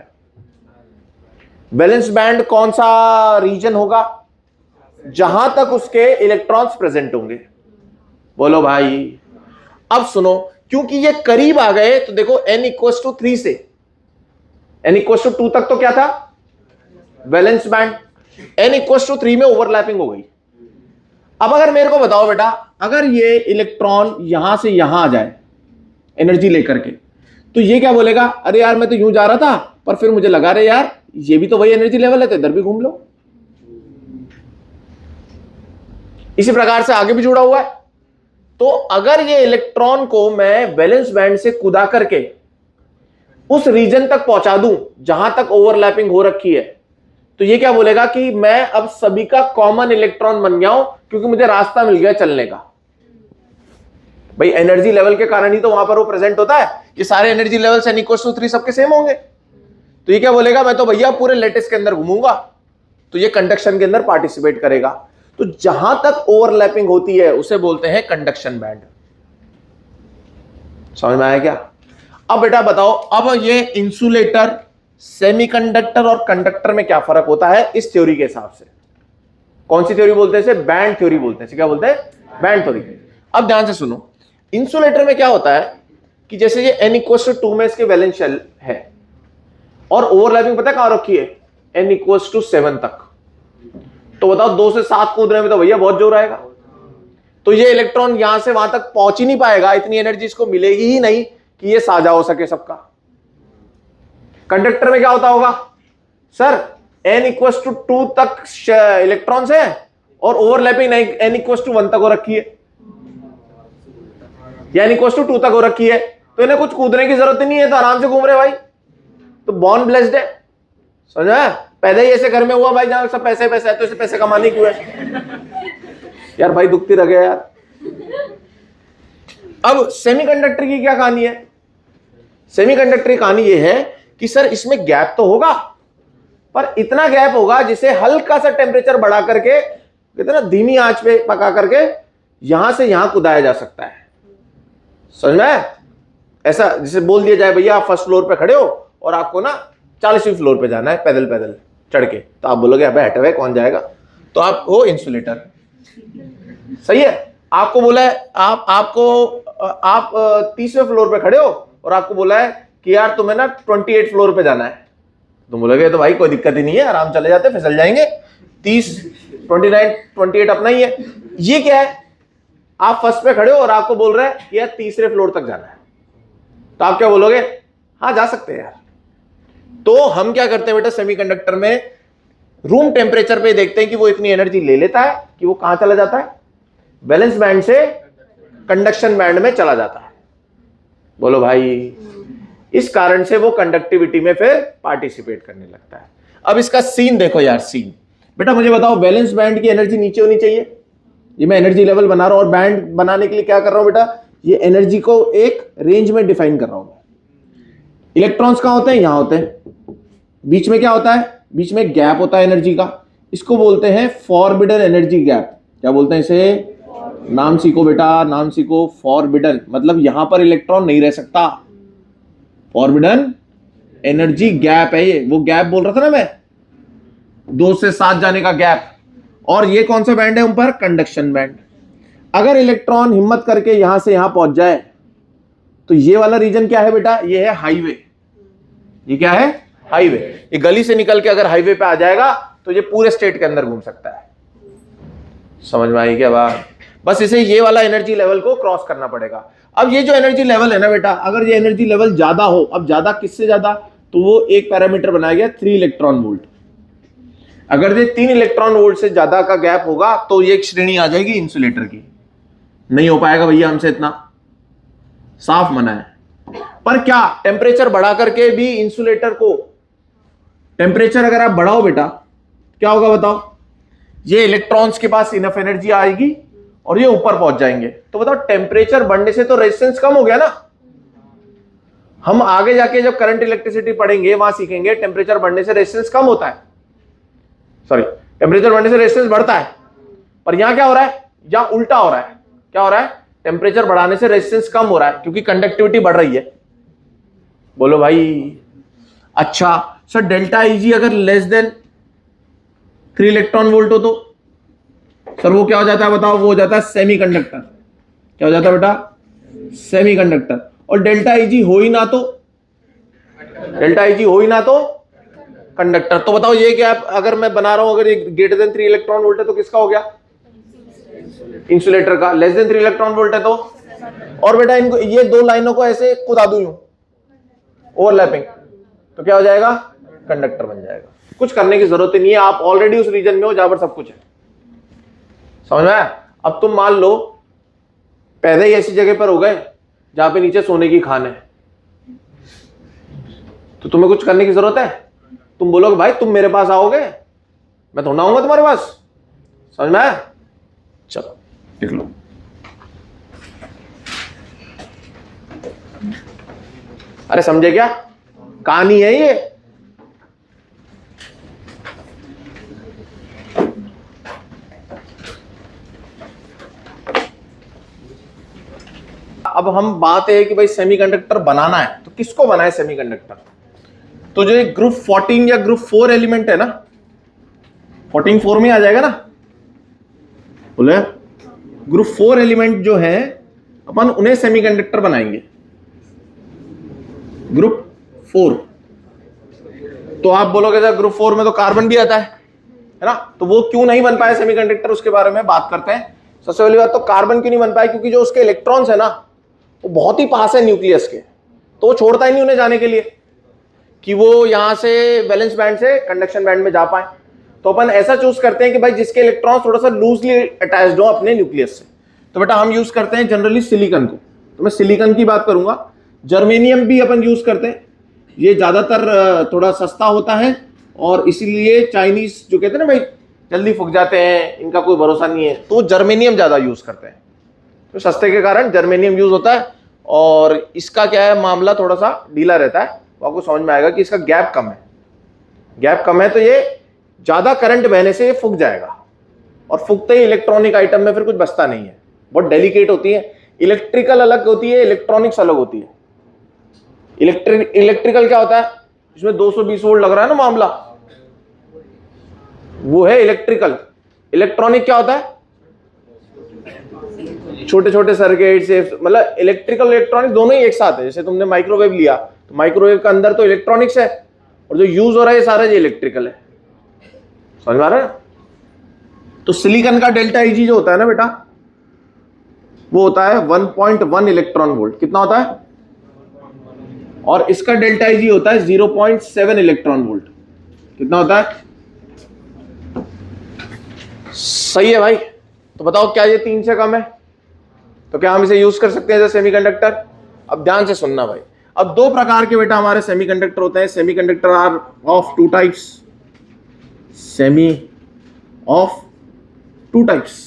वैलेंस बैंड कौन सा रीजन होगा? जहां तक उसके इलेक्ट्रॉन्स प्रेजेंट होंगे। बोलो भाई। अब सुनो, क्योंकि ये करीब आ गए तो देखो n=3 से n=2 तक तो क्या था? Valence band. n=3 में ओवरलैपिंग हो गई। अब अगर मेरे को बताओ बेटा, अगर ये इलेक्ट्रॉन यहां से यहां आ जाए एनर्जी लेकर के, तो ये क्या बोलेगा? अरे यार मैं तो यूं जा रहा था, पर फिर मुझे लगा रहे यार ये भी तो वही एनर्जी लेवल है, तो इधर भी घूम लो। इसी प्रकार से आगे भी जुड़ा हुआ है। तो अगर ये इलेक्ट्रॉन को मैं वैलेंस बैंड से कूदा करके उस रीजन तक पहुंचा दूं जहां तक ओवरलैपिंग हो रखी है, तो ये क्या बोलेगा कि मैं अब सभी का कॉमन इलेक्ट्रॉन बन गया हूं, क्योंकि मुझे रास्ता मिल गया चलने का। भाई एनर्जी लेवल के कारण ही तो वहां पर वो प्रेजेंट होता है। ये सारे एनर्जी लेवल n=3 सबके सेम होंगे। तो ये क्या बोलेगा? मैं तो भैया पूरे लेटिस के अंदर घूमूंगा। तो ये कंडक्शन के अंदर पार्टिसिपेट करेगा। तो जहां तक ओवरलैपिंग होती है उसे बोलते हैं कंडक्शन बैंड। समझ में आया क्या? अब बेटा बताओ, अब ये इंसुलेटर, सेमीकंडक्टर और कंडक्टर में क्या फर्क होता है इस थ्योरी के हिसाब से? कौन सी थ्योरी बोलते हैं इसे? बैंड थ्योरी बोलते हैं। क्या बोलते हैं? Band theory. अब ध्यान से सुनो, इंसुलेटर में क्या होता है कि जैसे ये n=2 में इसके वैलेंस शेल है और ओवरलैपिंग पता है कहां रखी है? n=7 तक। तो बताओ 2 से 7 कूदने में तो भैया बहुत जोर आएगा। तो ये इलेक्ट्रॉन यहां से वहां तक पहुंच ही नहीं पाएगा, इतनी एनर्जी इसको मिलेगी ही नहीं कि ये साझा हो सके सबका। कंडक्टर में क्या होता होगा? सर n=2 तक इलेक्ट्रॉन्स है और ओवरलैपिंग n=1 तक हो रखी है, या n=2 तक हो रखी है, तो इन्हें कुछ कूदने की जरूरत नहीं है, तो आराम से घूम रहे भाई। तो बॉर्न ब्लेस्ड है। समझा? पैदा ही ऐसे घर में हुआ भाई जहां सब पैसे पैसे है, तो इसे पैसे कमाने क्यों है यार? भाई दुखती रह गया यार। अब सेमीकंडक्टर की क्या कहानी है? सेमीकंडक्टर की कहानी यह है कि सर इसमें गैप तो होगा, पर इतना गैप होगा जिसे हल्का सा टेम्परेचर बढ़ा करके, कितना धीमी आंच पे पका करके यहां से यहां कुदाया जा सकता है। समझ में? ऐसा जिसे बोल दिया जाए भैया आप फर्स्ट फ्लोर पे खड़े हो और आपको ना 40वीं फ्लोर पे जाना है पैदल पैदल चढ़ के, तो आप बोलोगे अबे हटे हुए कौन जाएगा? तो आप हो इंसुलेटर। सही है? आपको बोला है आप 30वें फ्लोर पे खड़े हो और आपको बोला है कि यार तुम्हें ना 28 फ्लोर पे जाना है। तुम बोलोगे तो भाई कोई दिक्कत ही नहीं है, आराम चले जाते, फिसल जाएंगे। 30, 29, 28 अपना ही है। ये क्या है? आप फर्स्ट पे खड़े हो और आपको बोल रहे हैं कि यार 3रे फ्लोर तक जाना है, तो आप क्या बोलोगे? हाँ जा सकते हैं यार। तो हम क्या करते हैं बेटा, सेमीकंडक्टर में रूम टेम्परेचर पे देखते हैं कि वो इतनी एनर्जी ले लेता है कि वो कहां चला जाता है? वैलेंस बैंड से कंडक्शन बैंड में चला जाता है। बोलो भाई। इस कारण से वो कंडक्टिविटी में फिर पार्टिसिपेट करने लगता है। अब इसका सीन देखो यार, सीन बेटा मुझे बताओ, वैलेंस बैंड की एनर्जी नीचे होनी चाहिए। ये मैं एनर्जी लेवल बना रहा हूं और बैंड बनाने के लिए क्या कर रहा हूं बेटा, ये एनर्जी को एक रेंज में डिफाइन कर रहा हूं। इलेक्ट्रॉन्स कहां होते हैं? यहां होते हैं। बीच में क्या होता है? बीच में गैप होता है एनर्जी का, इसको बोलते हैं फॉरबिडन एनर्जी गैप। क्या बोलते हैं इसे? नाम सीखो बेटा, नाम सीखो। फॉरबिडन मतलब यहां पर इलेक्ट्रॉन नहीं रह सकता। फॉरबिडन एनर्जी गैप है ये। वो गैप बोल रहा था ना मैं, 2 से 7 जाने का गैप। और ये कौन सा बैंड है उन पर? Conduction band. अगर इलेक्ट्रॉन हिम्मत करके यहां से यहां पहुंच जाए तो ये वाला रीजन क्या है बेटा? ये है हाईवे। ये क्या है? हाईवे। ये गली से निकल के अगर हाईवे पे आ जाएगा तो ये पूरे स्टेट के अंदर घूम सकता है। समझ में आई क्या बात? बस इसे ये वाला एनर्जी लेवल को क्रॉस करना पड़ेगा। अब ये जो एनर्जी लेवल है ना बेटा, अगर ये एनर्जी लेवल ज्यादा हो, अब ज्यादा किससे ज्यादा? तो वो एक पैरामीटर बनाया गया 3 इलेक्ट्रॉन वोल्ट। अगर ये 3 इलेक्ट्रॉन वोल्ट से ज्यादा का गैप होगा तो ये एक श्रेणी आ जाएगी इंसुलेटर की। नहीं हो पाएगा भैया हमसे, इतना साफ मना है। पर क्या टेम्परेचर बढ़ा करके भी इंसुलेटर को, टेम्परेचर अगर आप बढ़ाओ बेटा क्या होगा बताओ? ये इलेक्ट्रॉन्स के पास इनफ एनर्जी आएगी और ये ऊपर पहुंच जाएंगे। तो बताओ टेम्परेचर बढ़ने से तो रेजिस्टेंस कम हो गया ना। हम आगे जाके जब करंट इलेक्ट्रिसिटी पढ़ेंगे वहां सीखेंगे टेम्परेचर बढ़ने से रेजिस्टेंस कम होता है, सॉरी टेम्परेचर बढ़ने से रेजिस्टेंस बढ़ता है। पर यहां क्या हो रहा है? या उल्टा हो रहा है? क्या हो रहा है? टेम्परेचर बढ़ाने से रेजिस्टेंस कम हो रहा है क्योंकि कंडक्टिविटी बढ़ रही है। बोलो भाई। अच्छा सर, डेल्टा Eg अगर लेस देन 3 इलेक्ट्रॉन वोल्ट हो तो सर वो क्या हो जाता है बताओ? वो हो जाता है सेमीकंडक्टर। क्या हो जाता है बेटा? सेमीकंडक्टर। और डेल्टा Eg हो ही ना तो, डेल्टा Eg हो ही ना तो कंडक्टर। तो बताओ ये क्या है? अगर मैं बना रहा हूं, अगर ये ग्रेटर देन 3 इलेक्ट्रॉन वोल्ट है तो किसका हो गया? इंसुलेटर का। लेस देन 3 इलेक्ट्रॉन वोल्ट है तो? और बेटा इनको, ये दो लाइनों को ऐसे कुदा दूं यूं ओवरलैपिंग, तो क्या हो जाएगा? कंडक्टर बन जाएगा। कुछ करने की जरूरत नहीं है, आप ऑलरेडी उस रीजन में हो जहां पर सब कुछ है। समझ में आया? अब तुम मान लो पैदा ही ऐसी जगह पर हो गए जहां पे नीचे सोने की खान है, तो तुम्हें कुछ करने की जरूरत है? तुम बोलोगे भाई तुम मेरे पास आओगे, मैं थोड़ा आऊंगा तुम्हारे पास। समझ में आया? चलो लिख लो। अरे समझे क्या कहानी है ये? अब हम बात है कि भाई सेमीकंडक्टर बनाना है तो किसको बनाए सेमीकंडक्टर? तो जो ग्रुप 14 या ग्रुप 4 एलिमेंट है ना, 14 4 में आ जाएगा ना, बोले ग्रुप 4 एलिमेंट जो है अपन उन्हें सेमीकंडक्टर बनाएंगे। ग्रुप 4, तो आप बोलोगे सर ग्रुप 4 में तो कार्बन भी आता है ना, तो वो क्यों नहीं बन पाए सेमीकंडक्टर? उसके बारे में बात करते हैं। सबसे पहली बात तो कार्बन क्यों नहीं बन पाए? क्योंकि जो उसके इलेक्ट्रॉन्स है ना वो बहुत ही पास है न्यूक्लियस के, तो वो छोड़ता ही नहीं उन्हें जाने के लिए कि वो यहां से वैलेंस बैंड से कंडक्शन बैंड में जा पाए। तो अपन ऐसा चूज करते हैं कि भाई जिसके इलेक्ट्रॉन थोड़ा सा लूजली अटैच्ड हो अपने न्यूक्लियस से। तो बेटा हम यूज करते हैं जनरली सिलिकॉन को, तो मैं सिलिकॉन की बात करूंगा। जर्मेनियम भी अपन यूज करते हैं, ये ज्यादातर थोड़ा सस्ता होता है और इसीलिए चाइनीज जो कहते हैं ना भाई जल्दी फूक जाते हैं, इनका कोई भरोसा नहीं है, तो जर्मेनियम ज्यादा यूज करते हैं। तो सस्ते के कारण जर्मेनियम यूज होता है और इसका क्या है मामला, थोड़ा सा ढीला रहता है। वो आपको समझ में आएगा कि इसका गैप कम है। गैप कम है तो ये ज्यादा करंट बहने से ये फूक जाएगा, और फूकते ही इलेक्ट्रॉनिक आइटम में फिर कुछ बचता नहीं है। बहुत डेलिकेट होती है, इलेक्ट्रिकल अलग होती है, इलेक्ट्रॉनिक्स अलग होती है। इलेक्ट्रिकल क्या होता है? इसमें 220 वोल्ट लग रहा है ना मामला, वो है इलेक्ट्रिकल। इलेक्ट्रॉनिक क्या होता है? छोटे छोटे सर्किट से, मतलब इलेक्ट्रिकल इलेक्ट्रॉनिक दोनों ही एक साथ है। जैसे तुमने माइक्रोवेव लिया तो माइक्रोवेव के अंदर तो इलेक्ट्रॉनिक्स है और जो यूज हो रहा है सारा ये इलेक्ट्रिकल है। समझ में आ रहा है? तो सिलिकॉन का डेल्टा Eg जो होता है ना बेटा, वो होता है 1.1 इलेक्ट्रॉन वोल्ट। कितना होता है? और इसका डेल्टा Eg होता है 0.7 इलेक्ट्रॉन वोल्ट। कितना होता है? सही है भाई। तो बताओ क्या ये 3 से कम है? तो क्या हम इसे यूज कर सकते हैं एज सेमीकंडक्टर? अब ध्यान से सुनना भाई। अब 2 प्रकार के बेटा हमारे सेमीकंडक्टर होते हैं। Semiconductor are of 2 types. Semi of 2 types.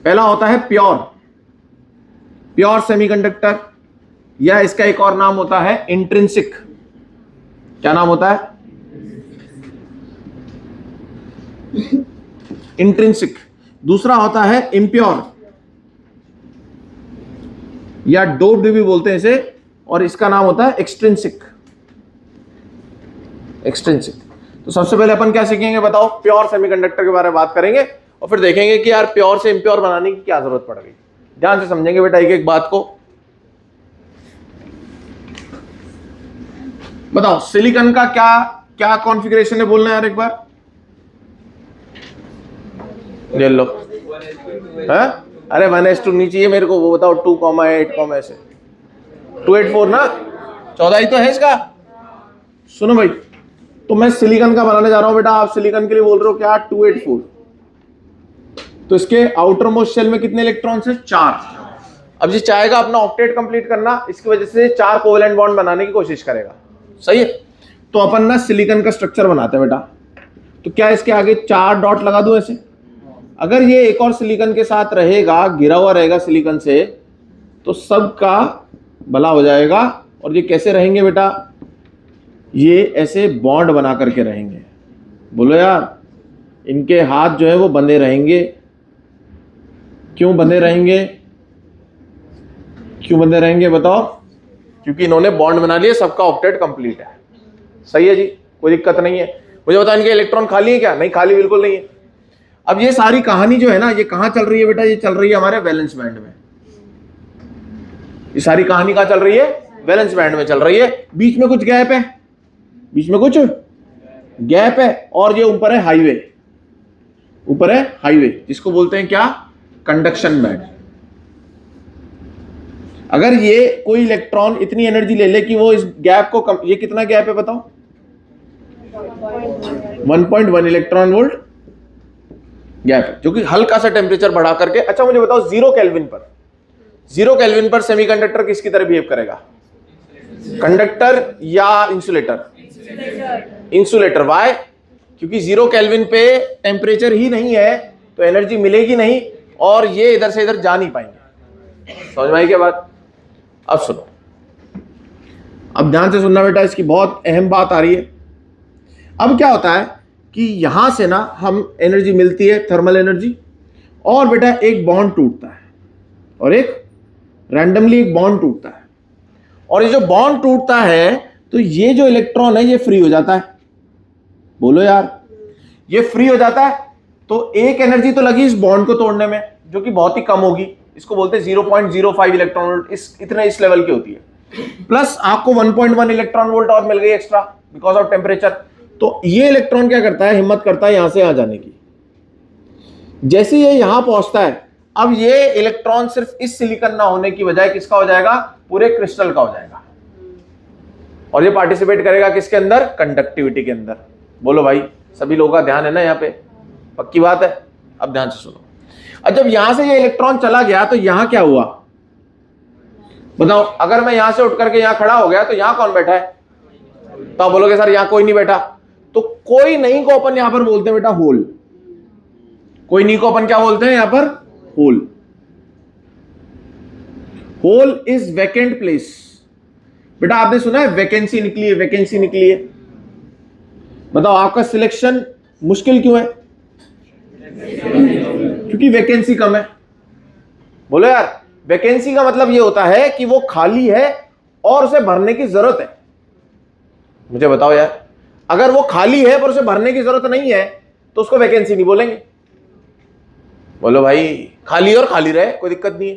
पहला होता है प्योर, प्योर सेमीकंडक्टर, या इसका एक और नाम होता है इंट्रिंसिक। क्या नाम होता है? इंट्रिंसिक। दूसरा होता है इम्प्योर, या डोप्ड भी बोलते हैं इसे, और इसका नाम होता है एक्सट्रिंसिक। एक्सट्रिंसिक। तो सबसे पहले अपन क्या सीखेंगे बताओ? प्योर सेमीकंडक्टर के बारे में बात करेंगे और फिर देखेंगे कि यार प्योर से इम्प्योर बनाने की क्या जरूरत पड़ गई। ध्यान से समझेंगे बेटा एक एक बात को। बताओ सिलिकॉन का क्या क्या कॉन्फ़िगरेशन है, बोलना यार एक बार। ले लो है? अरे 1:2 नहीं चाहिए मेरे को, वो बताओ 2,8 ऐसे 284 ना, 14 ही तो है इसका। सुनो भाई, तो मैं सिलिकॉन का बनाने जा रहा हूं बेटा, आप सिलिकॉन के लिए बोल रहे हो क्या? 284। तो इसके आउटर मोस्ट शेल में कितने इलेक्ट्रॉन्स है? 4। अब ये चाहेगा अपना ऑक्टेट कंप्लीट करना, इसकी वजह से 4 कोवेलेंट बॉन्ड बनाने की कोशिश करेगा। सही है? तो अपन ना सिलिकॉन का स्ट्रक्चर बनाते हैं बेटा। तो क्या इसके आगे 4 डॉट लगा दूं ऐसे? अगर ये एक और सिलिकॉन के साथ रहेगा, घिरा हुआ रहेगा सिलिकॉन से, तो सबका भला हो जाएगा। और ये कैसे रहेंगे बेटा? ये ऐसे बॉन्ड बना करके रहेंगे। बोलो यार, इनके हाथ जो है वो बंधे रहेंगे। क्यों बंधे रहेंगे? क्यों बंधे रहेंगे बताओ? क्योंकि इन्होंने बॉन्ड बना लिया, सबका ऑक्टेट कंप्लीट है। सही है जी, कोई दिक्कत नहीं है। मुझे बताओ इनके इलेक्ट्रॉन खाली है क्या? नहीं, खाली बिल्कुल नहीं है। अब ये सारी कहानी जो है ना, ये कहां चल रही है बेटा? ये चल रही है हमारे वैलेंस बैंड में। ये सारी कहानी कहां चल रही है? वैलेंस बैंड में चल रही है। बीच में कुछ गैप है, बीच में कुछ गैप है, और ये ऊपर है हाईवे, ऊपर है हाईवे, जिसको बोलते हैं क्या? Conduction band. अगर ये कोई इलेक्ट्रॉन इतनी एनर्जी ले ले कि वो इस गैप को ये कितना गैप है बताओ? 1.1 इलेक्ट्रॉन वोल्ट गैप है, जो कि हल्का सा टेम्परेचर बढ़ा करके। अच्छा मुझे बताओ, 0 केल्विन पर, 0 केल्विन पर सेमीकंडक्टर किसकी तरह बिहेव करेगा? कंडक्टर या इंसुलेटर? इंसुलेटर। वाई? क्योंकि 0 केल्विन पे टेम्परेचर ही नहीं है, तो एनर्जी मिलेगी नहीं, और ये इधर से इधर जा नहीं पाएंगे। समझ में आई क्या बात? अब सुनो, अब ध्यान से सुनना बेटा, इसकी बहुत अहम बात आ रही है। अब क्या होता है कि यहां से ना हम एनर्जी मिलती है, थर्मल एनर्जी, और बेटा एक बॉन्ड टूटता है, और एक रैंडमली एक बॉन्ड टूटता है, और ये जो बॉन्ड टूटता है तो ये जो इलेक्ट्रॉन है ये फ्री हो जाता है। बोलो यार, ये फ्री हो जाता है, तो एक एनर्जी तो लगी इस बॉन्ड को तोड़ने में, जो कि बहुत ही कम होगी, इसको बोलते हैं 0.05 इलेक्ट्रॉन वोल्ट, इस लेवल की होती है। प्लस आपको 1.1 इलेक्ट्रॉन वोल्ट और मिल गई एक्स्ट्रा बिकॉज ऑफ टेम्परेचर। तो ये इलेक्ट्रॉन क्या करता है? हिम्मत करता है यहां से यहां जाने की। जैसे ये यहां पहुंचता है, अब ये इलेक्ट्रॉन सिर्फ इस सिलिकॉन ना होने की बजाय किसका हो जाएगा? पूरे क्रिस्टल का हो जाएगा, और ये पार्टिसिपेट करेगा किसके अंदर? कंडक्टिविटी के अंदर। बोलो भाई, सभी लोगों का ध्यान है ना यहाँ पे? पक्की बात है। अब ध्यान से सुनो, और जब यहां से ये इलेक्ट्रॉन चला गया तो यहां क्या हुआ बताओ? अगर मैं यहां से उठ करके यहां खड़ा हो गया तो यहां कौन बैठा है? तो आप बोलोगे सर यहां कोई नहीं बैठा। तो कोई नहीं को अपन यहां पर बोलते हैं बेटा होल। कोई नहीं को अपन क्या बोलते हैं यहां पर? Hole. Hole is vacant place. बेटा आपने सुना है वैकेंसी निकली है, वैकेंसी निकली है। बताओ आपका सिलेक्शन मुश्किल क्यों है? क्योंकि वैकेंसी कम है। बोलो यार, वैकेंसी का मतलब ये होता है कि वो खाली है और उसे भरने की जरूरत है। मुझे बताओ यार, अगर वो खाली है पर उसे भरने की जरूरत नहीं है तो उसको वैकेंसी नहीं बोलेंगे। बोलो भाई, खाली और खाली रहे कोई दिक्कत नहीं है,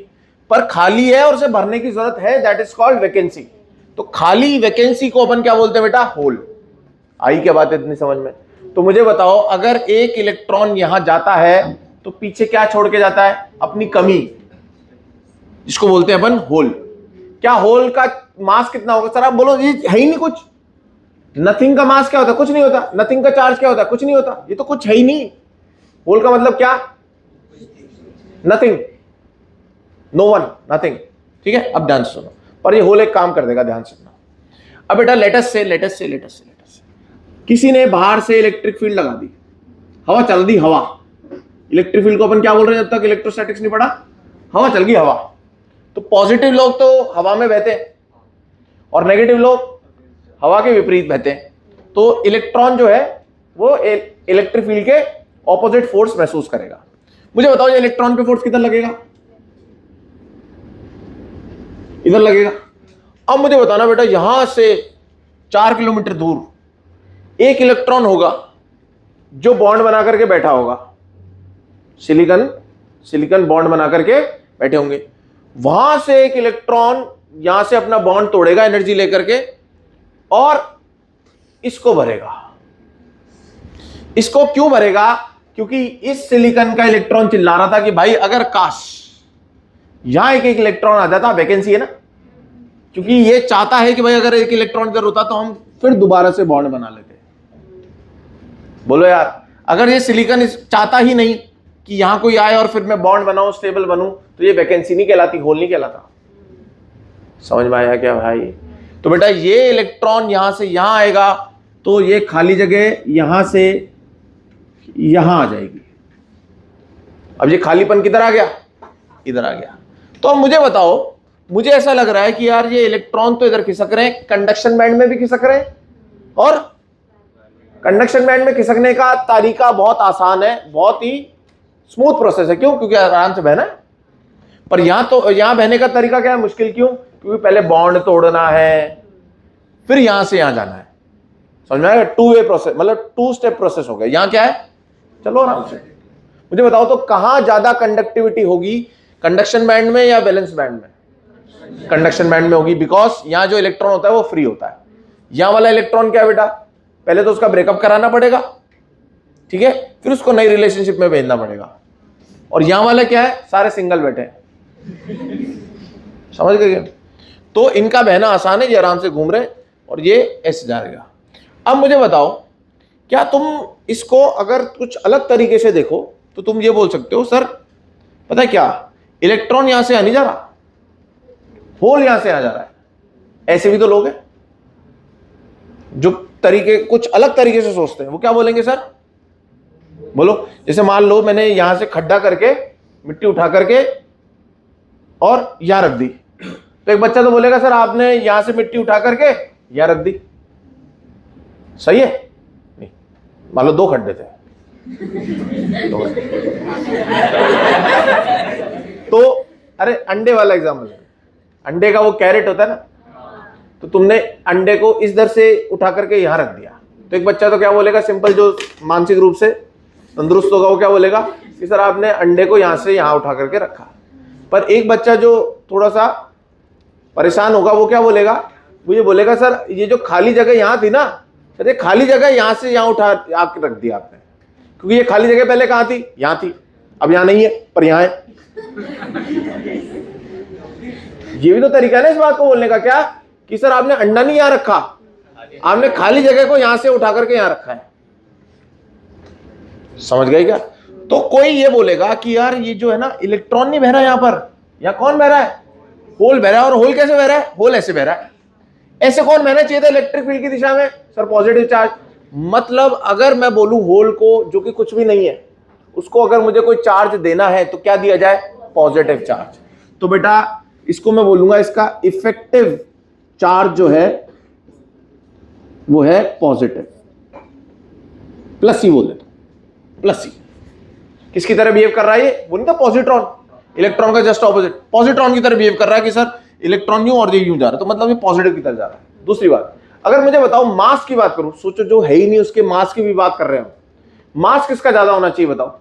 पर खाली है और उसे भरने की जरूरत है, दैट इज कॉल्ड वैकेंसी। तो खाली वैकेंसी को अपन क्या बोलते हैं बेटा? होल। आई क्या बात है इतनी समझ में? तो मुझे बताओ, अगर एक इलेक्ट्रॉन यहां जाता है तो पीछे क्या छोड़ के जाता है? अपनी कमी, जिसको बोलते हैं अपन होल। क्या होल का मास कितना होगा? सर आप बोलो ये है ही नहीं कुछ। नथिंग का मास क्या होता है? कुछ नहीं होता। नथिंग का चार्ज क्या होता है? कुछ नहीं होता। ये तो कुछ है ही नहीं। होल का मतलब क्या? Nothing, no one, nothing. ठीक है, अब ध्यान से सुनो, पर ये होल एक काम कर देगा, ध्यान से सुनो। अब बेटा लेटेस्ट से किसी ने बाहर से इलेक्ट्रिक फील्ड लगा दी, हवा चल दी, हवा। इलेक्ट्रिक फील्ड को अपन क्या बोल रहे हैं जब तक इलेक्ट्रोस्टैटिक्स नहीं पढ़ा? हवा चल गई, हवा। तो पॉजिटिव लोग तो हवा में बहते हैं और नेगेटिव लोग हवा के विपरीत बहते हैं। तो इलेक्ट्रॉन जो है वो इलेक्ट्रिक फील्ड के ऑपोजिट फोर्स महसूस करेगा। मुझे बताओ, ये इलेक्ट्रॉन पे फोर्स किधर लगेगा? इधर लगेगा। अब मुझे बताना बेटा, यहां से 4 किलोमीटर दूर एक इलेक्ट्रॉन होगा जो बॉन्ड बना करके बैठा होगा, सिलिकॉन बॉन्ड बना करके बैठे होंगे। वहां से एक इलेक्ट्रॉन यहां से अपना बॉन्ड तोड़ेगा एनर्जी लेकर के, और इसको भरेगा। इसको क्यों भरेगा? क्योंकि इस सिलिकॉन का इलेक्ट्रॉन चिल्ला रहा था कि भाई अगर काश यहां एक इलेक्ट्रॉन आ जाता, वैकेंसी है ना, क्योंकि ये चाहता है कि भाई अगर एक इलेक्ट्रॉन इधर होता तो हम फिर दोबारा से बॉन्ड बना लेते। बोलो यार, अगर ये सिलिकॉन चाहता ही नहीं कि यहां कोई आए और फिर मैं बॉन्ड बनाऊं, स्टेबल बनूं, तो ये वैकेंसी नहीं कहलाती, होल नहीं कहलाता। समझ में आया क्या भाई? तो बेटा ये इलेक्ट्रॉन यहां से यहां आएगा तो ये खाली जगह यहां से यहां आ जाएगी। अब ये खालीपन किधर आ गया? इधर आ गया। तो अब मुझे बताओ, मुझे ऐसा लग रहा है कि यार ये इलेक्ट्रॉन तो इधर खिसक रहे हैं, कंडक्शन बैंड में भी खिसक रहे हैं, और कंडक्शन बैंड में खिसकने का तरीका बहुत आसान है, बहुत ही स्मूथ प्रोसेस है। क्यों? क्योंकि आराम से बहना है। पर यहां बहने का तरीका क्या है, मुश्किल क्यों? क्योंकि पहले बॉन्ड तोड़ना है, फिर यहां से यहां जाना है। समझ में आएगा? 2 वे प्रोसेस, मतलब 2 स्टेप प्रोसेस हो गया। यहां क्या है, चलो आराम से मुझे बताओ तो, कहां ज्यादा कंडक्टिविटी होगी, कंडक्शन बैंड में या वैलेंस बैंड में? कंडक्शन बैंड में होगी, बिकॉज यहां जो इलेक्ट्रॉन होता है वो फ्री होता है। यहां वाला इलेक्ट्रॉन क्या है बेटा, पहले तो उसका ब्रेकअप कराना पड़ेगा, ठीक है, फिर उसको नई रिलेशनशिप में भेजना पड़ेगा। और यहां वाला क्या है, सारे सिंगल बैठे हैं। समझ गए? तो इनका बहना आसान है, ये आराम से घूम रहे और ये ऐसे जाएगा। अब मुझे बताओ, क्या तुम इसको अगर कुछ अलग तरीके से देखो तो तुम ये बोल सकते हो, सर पता है क्या, इलेक्ट्रॉन यहां से आ नहीं जा रहा, होल यहां से आ जा रहा है। ऐसे भी तो लोग हैं जो कुछ अलग तरीके से सोचते हैं, वो क्या बोलेंगे सर? बोलो। जैसे मान लो मैंने यहां से खड्डा करके मिट्टी उठा करके और यहां रख दी, तो एक बच्चा तो बोलेगा सर आपने यहां से मिट्टी उठा करके यहां रख दी, सही है? नहीं, मान लो 2 खड्डे थे, तो अरे अंडे वाला एग्जाम्पल, अंडे का वो कैरेट होता है ना, तो तुमने अंडे को इस दर से उठा करके यहां रख दिया, तो एक बच्चा तो क्या बोलेगा, सिंपल जो मानसिक रूप से तंदुरुस्त होगा वो क्या बोलेगा कि सर आपने अंडे को यहां से यहां उठा करके रखा। पर एक बच्चा जो थोड़ा सा परेशान होगा वो क्या बोलेगा, वो ये बोलेगा सर ये जो खाली जगह यहां थी ना, सर ये खाली जगह यहां से यहां उठा आके रख दिया आपने, क्योंकि ये खाली जगह पहले कहां थी, यहां थी, अब यहां नहीं है पर यहां है। ये भी तो तरीका है ना इस बात को बोलने का, क्या कि सर आपने अंडा नहीं यहां रखा, आपने खाली जगह को यहां से उठा करके यहां रखा है। समझ गए क्या? तो कोई ये बोलेगा कि यार ये जो है ना इलेक्ट्रॉन नहीं बह रहा यहां पर, या कौन बह रहा है, होल बह रहा है। और होल कैसे बह रहा है, होल ऐसे बह रहा है, ऐसे कौन बहना चाहिए था इलेक्ट्रिक फील्ड की दिशा में, सर पॉजिटिव चार्ज। मतलब अगर मैं बोलूं होल को जो कि कुछ भी नहीं है, उसको अगर मुझे कोई चार्ज देना है तो क्या दिया जाए, पॉजिटिव चार्ज। तो बेटा इसको मैं बोलूंगा, इसका इफेक्टिव चार्ज जो है वो है पॉजिटिव, प्लस ही बोल देता, प्लस ही। किसकी तरह बिहेव कर रहा है ये, वो नहीं था पॉजिट्रॉन, इलेक्ट्रॉन का जस्ट ऑपोजिट, पॉजिट्रॉन की तरह बिहेव कर रहा है कि सर इलेक्ट्रॉन यूं और यूं जा रहा है, तो मतलब ये पॉजिटिव की तरफ जा रहा है। दूसरी बात, अगर मुझे बताओ मास की बात करूं, सोचो जो है ही नहीं उसके मास की भी बात कर रहे हो, मास किसका ज्यादा होना चाहिए बताओ?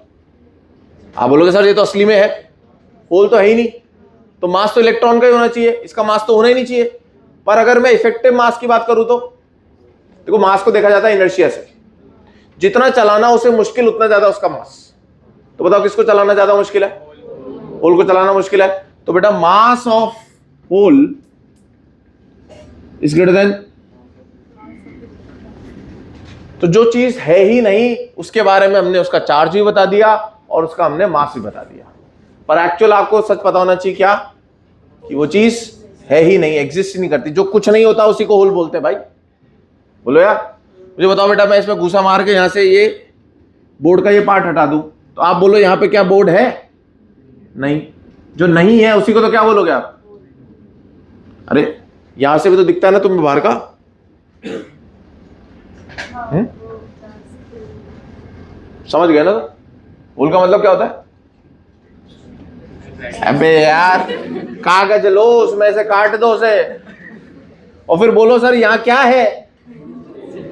आप बोलोगे सर ये तो असली में है, होल तो है ही नहीं, तो मास तो इलेक्ट्रॉन का ही होना चाहिए, इसका मास तो होना ही नहीं चाहिए। पर अगर मैं इफेक्टिव मास की बात करूं तो देखो, मास को देखा जाता है इनर्शिया से, जितना चलाना उसे मुश्किल उतना ज्यादा उसका मास। तो बताओ किसको चलाना ज्यादा मुश्किल है, होल को चलाना मुश्किल है। तो बेटा mass of hole is greater than, तो जो चीज है ही नहीं उसके बारे में हमने उसका चार्ज भी बता दिया और उसका हमने मास भी बता दिया। पर एक्चुअल आपको सच पता होना चाहिए क्या, कि वो चीज है ही नहीं, एग्जिस्ट ही नहीं करती। जो कुछ नहीं होता उसी को होल बोलते हैं भाई। बोलो यार, मुझे बताओ बेटा, मैं इसमें घूसा मार के यहां से ये बोर्ड का ये पार्ट हटा दूं, तो आप बोलो यहां पे क्या बोर्ड है, नहीं। जो नहीं है उसी को तो क्या बोलोगे आप, अरे यहां से भी तो दिखता है ना तुम्हें बाहर का। समझ गए ना? तो होल का मतलब क्या होता है, अबे यार कागज लो, उसमें से काट दो उसे और फिर बोलो सर यहाँ क्या है।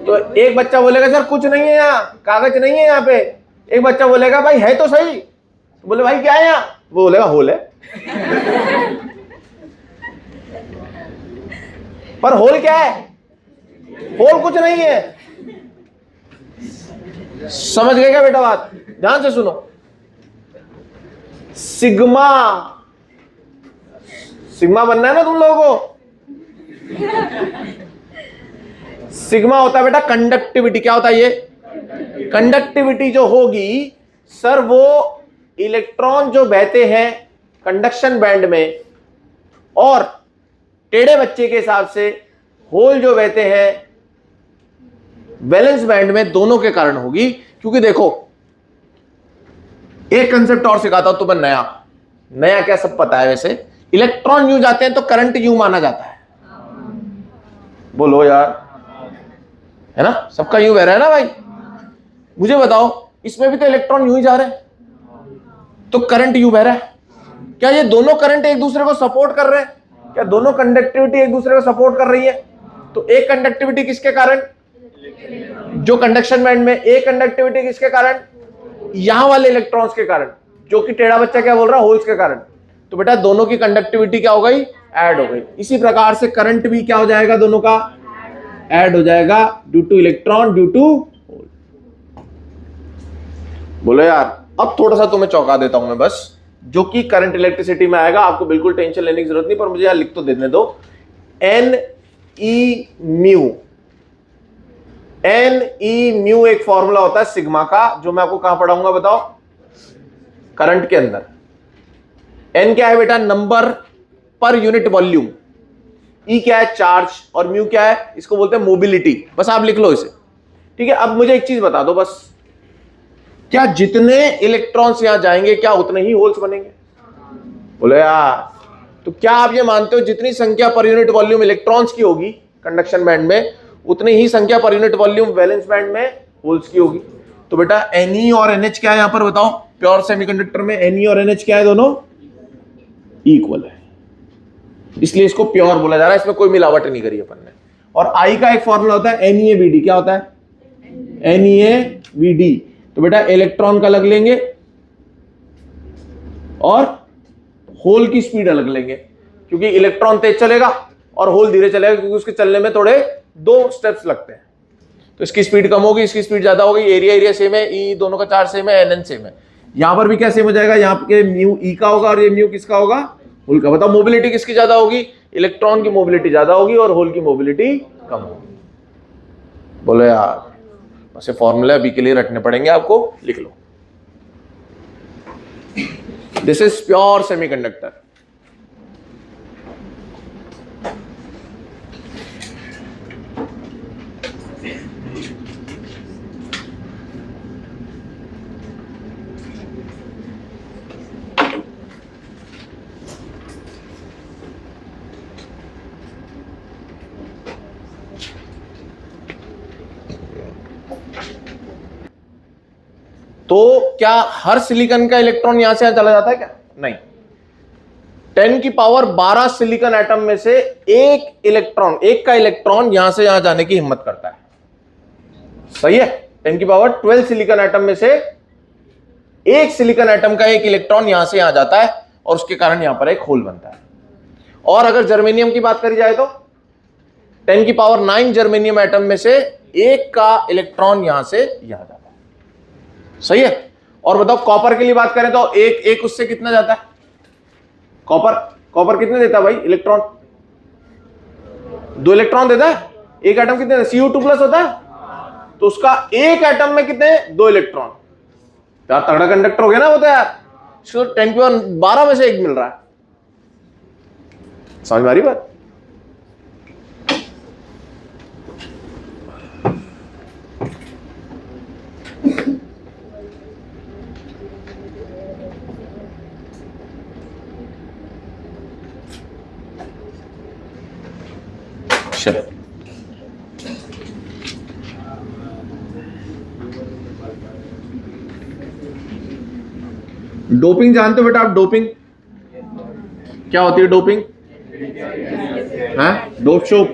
तो एक बच्चा बोलेगा सर कुछ नहीं है यहाँ, कागज नहीं है यहाँ पे। एक बच्चा बोलेगा भाई है तो सही, तो बोले भाई क्या है यहाँ, वो बोलेगा होल है। पर होल क्या है, होल कुछ नहीं है। समझ गए क्या बेटा बात? ध्यान से सुनो, सिग्मा, सिग्मा बनना है ना तुम लोगों को। सिग्मा होता है बेटा कंडक्टिविटी। क्या होता है ये, कंडक्टिविटी जो होगी सर, वो इलेक्ट्रॉन जो बहते हैं कंडक्शन बैंड में और टेढ़े बच्चे के हिसाब से होल जो बहते हैं वैलेंस बैंड में, दोनों के कारण होगी। क्योंकि देखो एक कंसेप्ट और सिखाता हूं तुम्हें, नया नया क्या सब पता है वैसे, इलेक्ट्रॉन यूं जाते हैं तो करंट यूं माना जाता है। बोलो यार, है ना, सबका यूं बह रहा है ना भाई। मुझे बताओ इसमें भी तो इलेक्ट्रॉन यूं ही जा रहे हैं, तो करंट यूं बह रहा है। क्या ये दोनों करंट एक दूसरे को सपोर्ट कर रहे हैं? क्या दोनों कंडक्टिविटी एक दूसरे को सपोर्ट कर रही है? तो एक कंडक्टिविटी किसके कारण? जो कंडक्शन बैंड में। एक कंडक्टिविटी किसके कारण? यहां वाले इलेक्ट्रॉन्स के कारण, जो कि टेढ़ा बच्चा क्या बोल रहा है? होल्स के कारण। तो बेटा दोनों की कंडक्टिविटी क्या हो गई? ऐड हो गई। इसी प्रकार से करंट भी क्या हो जाएगा? दोनों का ऐड हो जाएगा, due to electron due to hole. बोलो यार, अब थोड़ा सा तुम्हें चौंका देता हूं मैं बस, जो कि करंट इलेक्ट्रिसिटी में आएगा, आपको बिल्कुल टेंशन लेने की जरूरत नहीं, पर मुझे यहां लिख तो देने दो। N e mu, n e mu एक फॉर्मूला होता है सिग्मा का, जो मैं आपको कहां पढ़ाऊंगा बताओ? करंट के अंदर। एन क्या है बेटा? Number per unit volume. ई क्या है? चार्ज। और म्यू क्या है? इसको बोलते हैं मोबिलिटी। बस आप लिख लो इसे, ठीक है। अब मुझे एक चीज बता दो बस, क्या जितने इलेक्ट्रॉन्स यहां जाएंगे क्या उतने ही होल्स बनेंगे? बोले यार, तो क्या आप ये मानते हो जितनी संख्या पर यूनिट वॉल्यूम इलेक्ट्रॉन्स की होगी कंडक्शन बैंड में, उतनी ही संख्या per unit volume valence band में होल्स की होगी? तो बेटा Ne और NH क्या है यहां पर बताओ? प्योर सेमीकंडक्टर में Ne और NH क्या है? दोनों इक्वल है, इसलिए इसको प्योर बोला जा रहा है, इसमें कोई मिलावट नहीं करी अपन ने। और I का एक फॉर्मूला होता है NeAVD। क्या होता है? NeAVD। तो बेटा इलेक्ट्रॉन का अलग लेंगे और होल की स्पीड अलग लेंगे, क्योंकि इलेक्ट्रॉन तेज चलेगा और होल धीरे चलेगा, क्योंकि उसके चलने में थोड़े 2 स्टेप्स लगते हैं। तो इसकी स्पीड कम होगी, इसकी स्पीड ज्यादा होगी। एरिया सेम है, ई दोनों का चार्ज सेम है, NN सेम है। यहां पर भी क्या सेम हो जाएगा? यहाँ पे म्यू ई का होगा और ये म्यू किसका होगा? होल का। बताओ मोबिलिटी किसकी ज्यादा होगी? इलेक्ट्रॉन की मोबिलिटी ज्यादा होगी और होल की मोबिलिटी कम होगी। बोलो यार, बस ये फॉर्मूला अभी के लिए रटने पड़ेंगे आपको, लिख लो। This is pure semiconductor. तो क्या हर सिलिकॉन का इलेक्ट्रॉन यहां से यहां चला जाता है क्या? नहीं। 10 की पावर 12 सिलिकॉन एटम में से एक का इलेक्ट्रॉन यहां से यहां जाने की हिम्मत करता है। सही है? 10 की पावर 12 सिलिकॉन एटम में से एक सिलिकॉन एटम का एक इलेक्ट्रॉन यहां से यहां जाता है, और उसके कारण यहां पर एक होल बनता है। और अगर जर्मेनियम की बात करी जाए तो 10 की पावर 9 जर्मेनियम एटम में से एक का इलेक्ट्रॉन यहां से यहां जाता है। सही है? और बताओ कॉपर के लिए बात करें तो एक उससे कितना जाता है? कॉपर कितने देता है भाई इलेक्ट्रॉन? 2 इलेक्ट्रॉन देता है। एक एटम कितने? Cu2+ होता है, तो उसका एक एटम में कितने? 2 इलेक्ट्रॉन। यार तगड़ा कंडक्टर हो गया ना वो तो यार। 10 की पावर 12 में से एक मिल रहा है। समझ में आ रही बात? चलो, डोपिंग जानते हो बेटा आप? डोपिंग क्या होती है? डोपिंग है डोप शोप।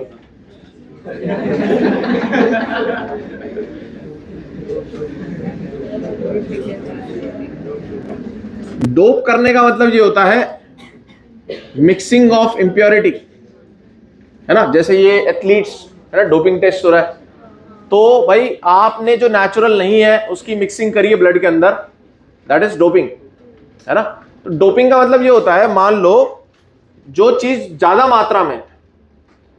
डोप करने का मतलब ये होता है मिक्सिंग ऑफ इंप्योरिटी, है ना? जैसे ये एथलीट्स है ना, डोपिंग टेस्ट हो रहा है, तो भाई आपने जो नेचुरल नहीं है उसकी मिक्सिंग करी है ब्लड के अंदर, दैट इज डोपिंग, है ना? तो डोपिंग का मतलब ये होता है, मान लो जो चीज ज्यादा मात्रा में,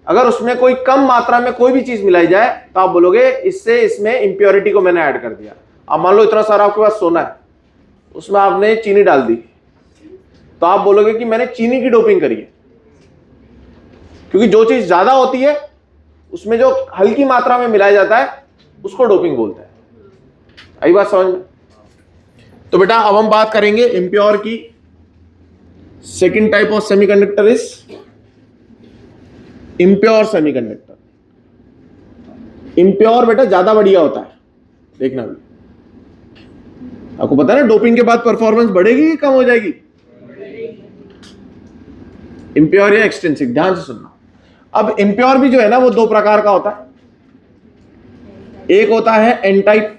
अगर उसमें कोई कम मात्रा में कोई भी चीज मिलाई जाए तो आप बोलोगे इससे इसमें इंप्योरिटी को मैंने ऐड कर दिया। अब मान लो इतना सारा आपके पास सोना है, उसमें आपने चीनी डाल दी, तो आप बोलोगे कि मैंने चीनी की डोपिंग करी है, क्योंकि जो चीज ज्यादा होती है उसमें जो हल्की मात्रा में मिलाया जाता है उसको डोपिंग बोलते हैं। आई बात समझ में? तो बेटा अब हम बात करेंगे इम्प्योर की। Second type of semiconductor is impure semiconductor. Impure बेटा ज्यादा बढ़िया होता है, देखना भी। आपको पता है ना डोपिंग के बाद परफॉर्मेंस बढ़ेगी कि कम हो जाएगी? इम्प्योर या एक्सट्रिंसिक, ध्यान से सुनना। अब इम्प्योर भी जो है ना वो दो प्रकार का होता है, एक होता है एन टाइप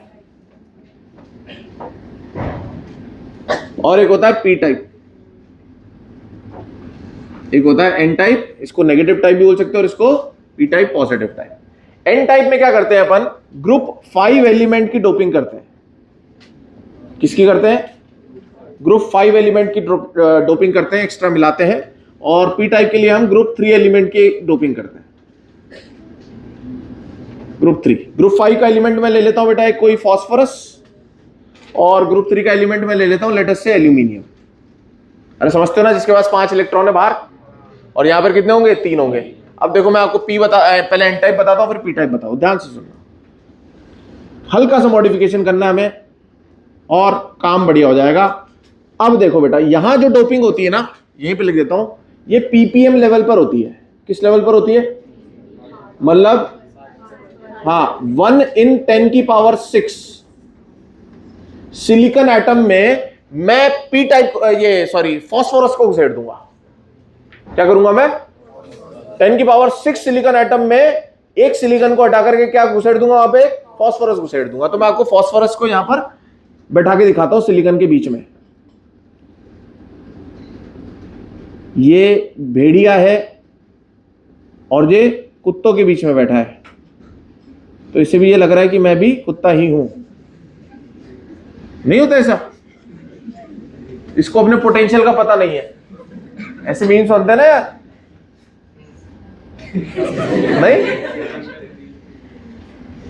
और एक होता है पी टाइप। एक होता है एन टाइप, इसको नेगेटिव टाइप भी बोल सकते हैं, और इसको p type positive type. N type में क्या करते हैं अपन, ग्रुप 5 एलिमेंट की डोपिंग करते हैं। किसकी करते हैं? ग्रुप 5 एलिमेंट की डोपिंग करते हैं, एक्स्ट्रा मिलाते हैं। और पी टाइप के लिए हम ग्रुप 3 एलिमेंट की डोपिंग करते हैं। ग्रुप 3, ग्रुप 5 का एलिमेंट में ले लेता हूं बेटा एक कोई फास्फोरस, और ग्रुप 3 का एलिमेंट में ले लेता हूं लेटेस्ट से एल्यूमिनियम। अरे समझते हो ना, जिसके पास 5 इलेक्ट्रॉन है बाहर, और यहां पर कितने होंगे? 3 होंगे। अब देखो मैं आपको पी पहले एन टाइप बताता हूं फिर पी टाइप बताओ, ध्यान से सुनना। हल्का सा मॉडिफिकेशन करना है हमें और काम बढ़िया हो जाएगा। अब देखो बेटा, यहां जो डोपिंग होती है ना, यहीं पे लिख देता हूं, ये पीपीएम लेवल पर होती है। किस लेवल पर होती है? मतलब हाँ, 1 in 10 की पावर 6 सिलिकॉन एटम में मैं पी टाइप फास्फोरस को घुसेड़ दूंगा। क्या करूंगा मैं? 10 की पावर 6 सिलिकॉन एटम में एक सिलिकॉन को हटा करके क्या घुसेड़ दूंगा? वहां पे फास्फोरस घुसेड़ दूंगा। तो मैं आपको फास्फोरस को यहां पर बैठा के दिखाता हूं सिलिकॉन के बीच में। ये भेड़िया है और ये कुत्तों के बीच में बैठा है, तो इससे भी ये लग रहा है कि मैं भी कुत्ता ही हूं। नहीं होता ऐसा? इसको अपने पोटेंशियल का पता नहीं है, ऐसे मीम्स बनते हैं ना यार, नहीं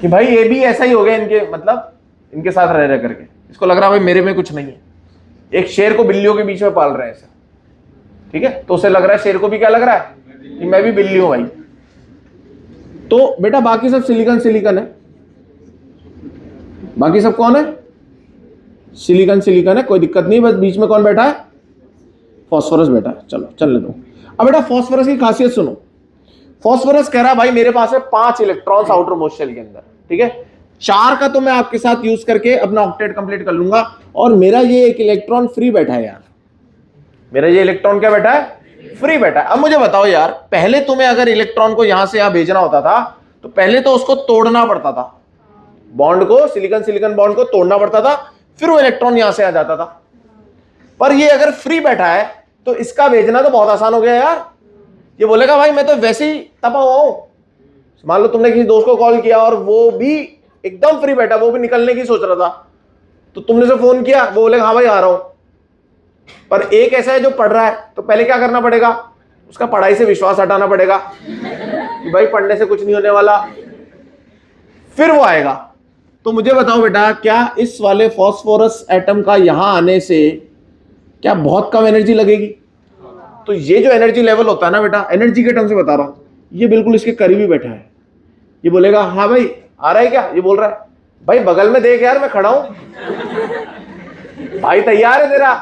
कि भाई ये भी ऐसा ही हो गया इनके, मतलब इनके साथ रह करके इसको लग रहा है भाई मेरे में कुछ नहीं है। एक शेर को बिल्लियों के बीच में पाल रहे हैं ऐसा, ठीक है, तो उसे लग रहा है, शेर को भी क्या लग रहा है कि मैं भी बिल्ली हूं भाई। तो बेटा बाकी सब सिलिकॉन सिलिकॉन है, बाकी सब कौन है? सिलिकॉन सिलिकॉन है, कोई दिक्कत नहीं। बस बीच में कौन बैठा है? फास्फोरस बैठा है। चलो चलने दो। अब बेटा फास्फोरस की खासियत सुनो। फास्फोरस कह रहा है भाई मेरे पास है 5 इलेक्ट्रॉन्स आउटर मोस्ट शेल के अंदर, ठीक है, 4 का तो मैं आपके साथ यूज करके अपना ऑक्टेट कंप्लीट कर लूंगा, और मेरा ये एक इलेक्ट्रॉन फ्री बैठा है यार। मेरा ये इलेक्ट्रॉन क्या बैठा है? फ्री बैठा है। अब मुझे बताओ यार, पहले तुम्हें अगर इलेक्ट्रॉन को यहां से यहां भेजना होता था तो पहले तो उसको तोड़ना पड़ता था, बॉन्ड को, सिलिकॉन सिलिकॉन बॉन्ड को तोड़ना पड़ता था, फिर वो इलेक्ट्रॉन यहां से आ जाता था। पर ये अगर फ्री बैठा है तो इसका भेजना तो बहुत आसान हो गया यार। ये बोलेगा भाई मैं तो वैसे ही तपा हुआ हूं। मान लो तुमने किसी दोस्त को कॉल किया और वो भी एकदम फ्री बैठा, वो भी निकलने की सोच रहा था, तो तुमने से फोन किया, वो बोलेगा हाँ भाई आ रहा हूं। पर एक ऐसा है जो पढ़ रहा है, तो पहले क्या करना पड़ेगा? उसका पढ़ाई से विश्वास हटाना पड़ेगा कि भाई पढ़ने से कुछ नहीं होने वाला, फिर वो आएगा। तो मुझे बताओ बेटा, क्या इस वाले फास्फोरस एटम का यहां आने से क्या बहुत कम एनर्जी लगेगी? तो ये जो एनर्जी लेवल होता है ना बेटा, एनर्जी के टर्म से बता रहा हूं, ये बिल्कुल इसके करीब ही बैठा है। ये बोलेगा हाँ भाई आ रहा है क्या? ये बोल रहा है भाई बगल में देख यार मैं खड़ा हूं, भाई तैयार है तेरा।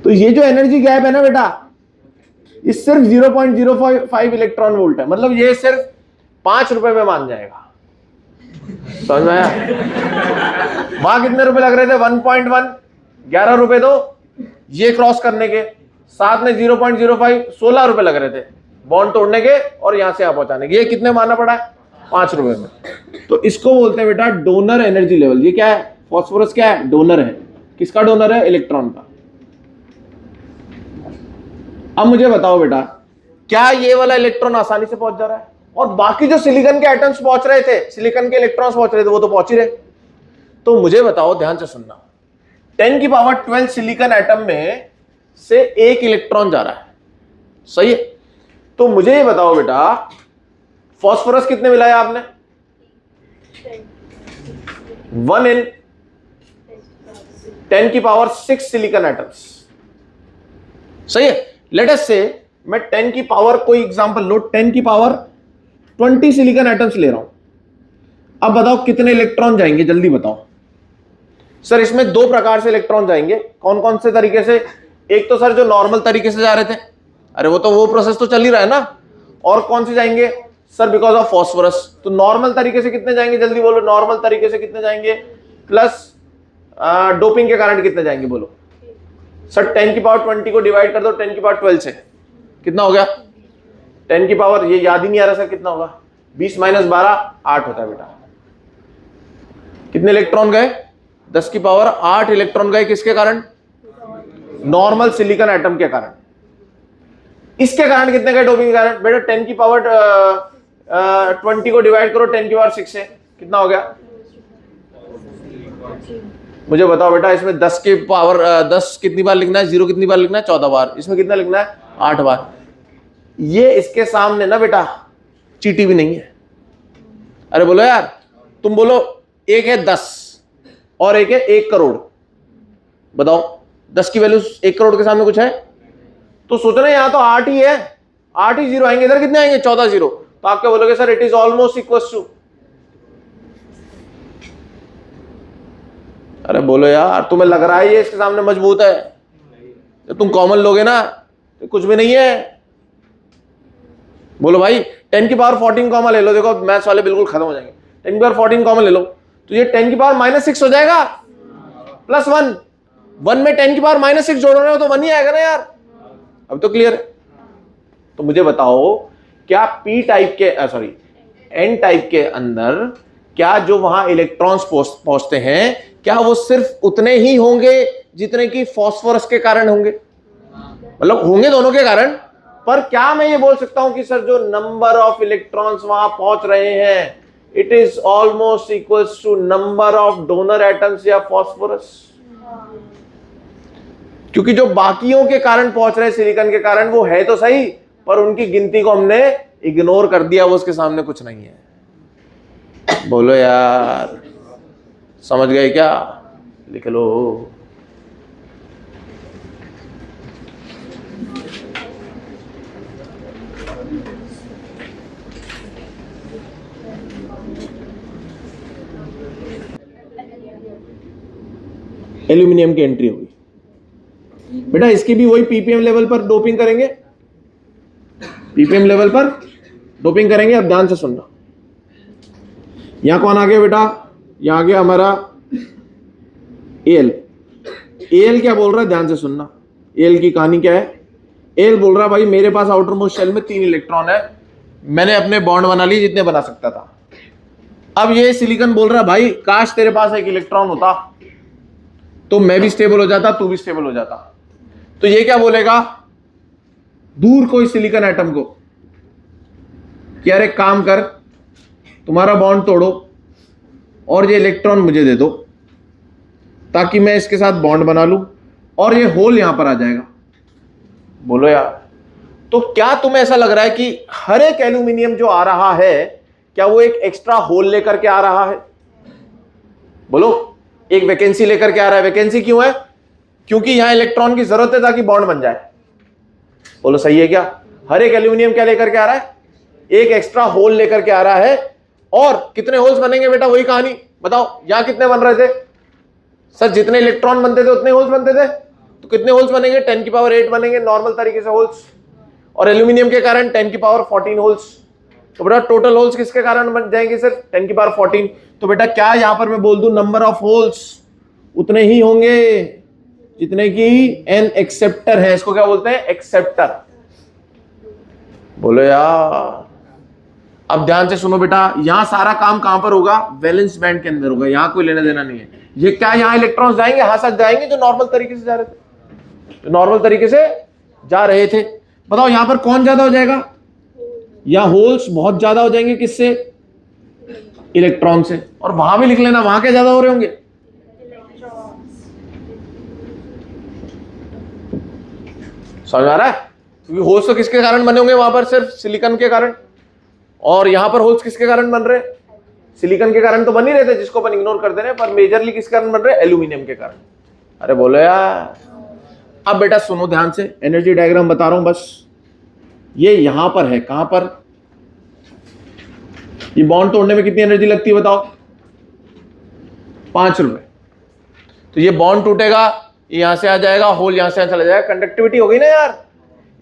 तो ये जो एनर्जी गैप है ना बेटा, ये सिर्फ 0.05 इलेक्ट्रॉन वोल्ट है। मतलब ये सिर्फ 5 रुपए में मान जाएगा। समझ में आया? वहां कितने रुपए लग रहे थे? 1.1, 11 रुपए दो ये क्रॉस करने के, साथ में 0.05 16 रुपए लग रहे थे बॉन्ड तोड़ने के और यहां से यहां पहुंचाने के। ये कितने मानना पड़ा है? 5 रुपए में। तो इसको बोलते हैं बेटा डोनर एनर्जी लेवल। ये क्या है? फास्फोरस क्या है? डोनर है। किसका डोनर है? इलेक्ट्रॉन का। अब मुझे बताओ बेटा, क्या ये वाला इलेक्ट्रॉन आसानी से पहुंच जा रहा है? और बाकी जो सिलिकॉन के एटम्स पहुंच रहे थे, सिलिकॉन के इलेक्ट्रॉन्स पहुंच रहे थे, वो तो पहुंच ही रहे। तो मुझे बताओ, ध्यान से सुनना, 10 की पावर 12 सिलिकॉन एटम में से एक इलेक्ट्रॉन जा रहा है, सही है? तो मुझे ये बताओ बेटा, फास्फोरस कितने मिलाया आपने? 1 in 10 की पावर 6 सिलिकॉन एटम्स, सही है? लेट अस से मैं 10 की पावर, कोई एग्जांपल लो, 10 की पावर 20 सिलिकॉन एटम्स ले रहा हूं। अब बताओ कितने इलेक्ट्रॉन जाएंगे, जल्दी बताओ। सर इसमें 2 प्रकार से इलेक्ट्रॉन जाएंगे। कौन कौन से तरीके से? एक तो सर जो नॉर्मल तरीके से जा रहे थे, अरे वो प्रोसेस तो चल ही रहा है ना। और कौन से जाएंगे? Sir because of phosphorus. तो नॉर्मल तरीके से कितने जाएंगे, जल्दी बोलो। नॉर्मल तरीके से कितने जाएंगे प्लस डोपिंग के कारण कितने जाएंगे, बोलो। सर 10 की पावर 20 को डिवाइड कर दो 10 की पावर 12 से, कितना हो गया? 10 की पावर, ये याद ही नहीं आ रहा सर कितना होगा? 20 माइनस 12 8 होता है बेटा। कितने इलेक्ट्रॉन गए? 10 की पावर 8 इलेक्ट्रॉन गए। किसके कारण? नॉर्मल सिलिकॉन एटम के कारण। इसके कारण कितने गए डोपिंग के कारण? बेटा 10 की पावर 20 को डिवाइड करो 10 की पावर 6 से, कितना हो गया? मुझे बताओ बेटा, इसमें 10 की पावर 10 कितनी बार लिखना है? 0 कितनी बार लिखना है? 14 बार। इसमें कितना लिखना है? 8 बार। ये इसके सामने ना बेटा चीटी भी नहीं है। अरे बोलो यार, तुम बोलो एक है 10 और एक है 1 करोड़, बताओ 10 की वैल्यू 1 करोड़ के सामने कुछ है? तो सोचना यहां तो 8 ही है, 8 ही जीरो आएंगे, इधर कितने आएंगे? 14 जीरो। तो आप क्या बोलोगे? Sir it is almost equal to. अरे बोलो यार, तुम्हें लग रहा है ये इसके सामने मजबूत है? तो तुम कॉमन लोगे ना तो कुछ भी नहीं है। बोलो भाई 10 की पावर 14 कॉमन ले लो, देखो मैथ्स वाले बिल्कुल खत्म हो जाएंगे। 10 की पावर 14 कॉमन ले लो तो ये 10 की पावर -6 हो जाएगा प्लस 1। 1 में 10 की पावर -6 जोड़ रहे हो तो 1 ही आएगा ना यार। अब तो क्लियर है? तो मुझे बताओ, क्या पी टाइप के सॉरी एन टाइप के अंदर क्या जो वहां इलेक्ट्रॉन्स पहुंचते हैं, क्या वो सिर्फ उतने ही होंगे जितने कि फास्फोरस के कारण होंगे? मतलब होंगे दोनों के कारण, पर क्या मैं ये बोल सकता हूं कि सर जो नंबर ऑफ इलेक्ट्रॉन्स वहां पहुंच रहे हैं it is almost equals to number of donor atoms या फास्फोरस? क्योंकि जो बाकियों के कारण पहुंच रहे हैं सिलिकॉन के कारण, वो है तो सही पर उनकी गिनती को हमने इग्नोर कर दिया, वो उसके सामने कुछ नहीं है। बोलो यार, समझ गए क्या? लिख लो। एल्यूमिनियम की एंट्री होगी बेटा, इसकी भी वही पीपीएम लेवल पर डोपिंग करेंगे, पीपीएम लेवल पर डोपिंग करेंगे। अब ध्यान से सुनना, यहां कौन आ गया बेटा? यहां आ गया हमारा एल। एल क्या बोल रहा है? ध्यान से सुनना, एल की कहानी क्या है? एल बोल रहा है भाई मेरे पास आउटर मोस्ट शेल में 3 इलेक्ट्रॉन है, मैंने अपने बॉन्ड बना लिए जितने बना सकता था। अब ये सिलिकॉन बोल रहा है भाई काश तेरे पास एक इलेक्ट्रॉन होता तो मैं भी स्टेबल हो जाता, तू भी स्टेबल हो जाता। तो ये क्या बोलेगा दूर कोई सिलिकॉन एटम को कि यार एक काम कर, तुम्हारा बॉन्ड तोड़ो और ये इलेक्ट्रॉन मुझे दे दो ताकि मैं इसके साथ बॉन्ड बना लूं और ये होल यहां पर आ जाएगा। बोलो यार, तो क्या तुम्हें ऐसा लग रहा है कि हर एक एल्यूमिनियम जो आ रहा है क्या वो एक एक्स्ट्रा होल लेकर के आ रहा है? बोलो, एक वैकेंसी लेकर के आ रहा है। वैकेंसी क्यों है? क्योंकि यहां इलेक्ट्रॉन की जरूरत है ताकि बॉन्ड बन जाए। बोलो सही है क्या? हर एक एल्यूमिनियम क्या लेकर के आ रहा है? एक एक्स्ट्रा होल लेकर के आ रहा है। और कितने होल्स बनेंगे बेटा? वही कहानी बताओ, यहां कितने बन रहे थे? सर जितने इलेक्ट्रॉन बनते थे उतने होल्स बनते थे, तो कितने होल्स बनेंगे? 10 की पावर 8 बनेंगे नॉर्मल तरीके से होल्स, और एल्यूमिनियम के कारण 10 की पावर 14 होल्स। तो बेटा टोटल होल्स किसके कारण बन जाएंगे सर? 10 की पावर 14। तो बेटा क्या यहां पर मैं बोल दूं नंबर ऑफ होल्स उतने ही होंगे जितने की एन एक्सेप्टर है। इसको क्या बोलते हैं? एक्सेप्टर। बोलो यार, अब ध्यान से सुनो बेटा, यहां सारा काम कहां पर होगा? वैलेंस बैंड के अंदर होगा, यहां कोई लेना देना नहीं है। ये क्या यहां इलेक्ट्रॉन्स जाएंगे? हां सच जाएंगे, जो नॉर्मल तरीके से जा रहे थे, जो नॉर्मल तरीके से जा रहे थे। बताओ यहां पर कौन ज्यादा हो जाएगा? या होल्स बहुत ज्यादा हो जाएंगे किससे? इलेक्ट्रॉन से। और वहां भी लिख लेना, वहां क्या ज्यादा हो रहे होंगे? समझ आ रहा है? क्योंकि होल्स तो किसके कारण बने होंगे वहां पर? सिर्फ सिलिकॉन के कारण। और यहां पर होल्स किसके कारण बन रहे? सिलिकॉन के कारण तो बन ही रहे थे, जिसको अपन इग्नोर कर दे रहे हैं, पर मेजरली किस कारण बन रहे? एल्यूमिनियम के कारण। अरे बोलो यार। अब बेटा सुनो ध्यान से, एनर्जी डायग्राम बता रहा हूं बस। ये यहां पर है, कहां पर? ये बॉन्ड तोड़ने में कितनी एनर्जी लगती है बताओ? 5 रुपए। तो ये बॉन्ड टूटेगा, यहां से आ जाएगा, होल यहां से चला जाएगा, कंडक्टिविटी हो गई ना यार।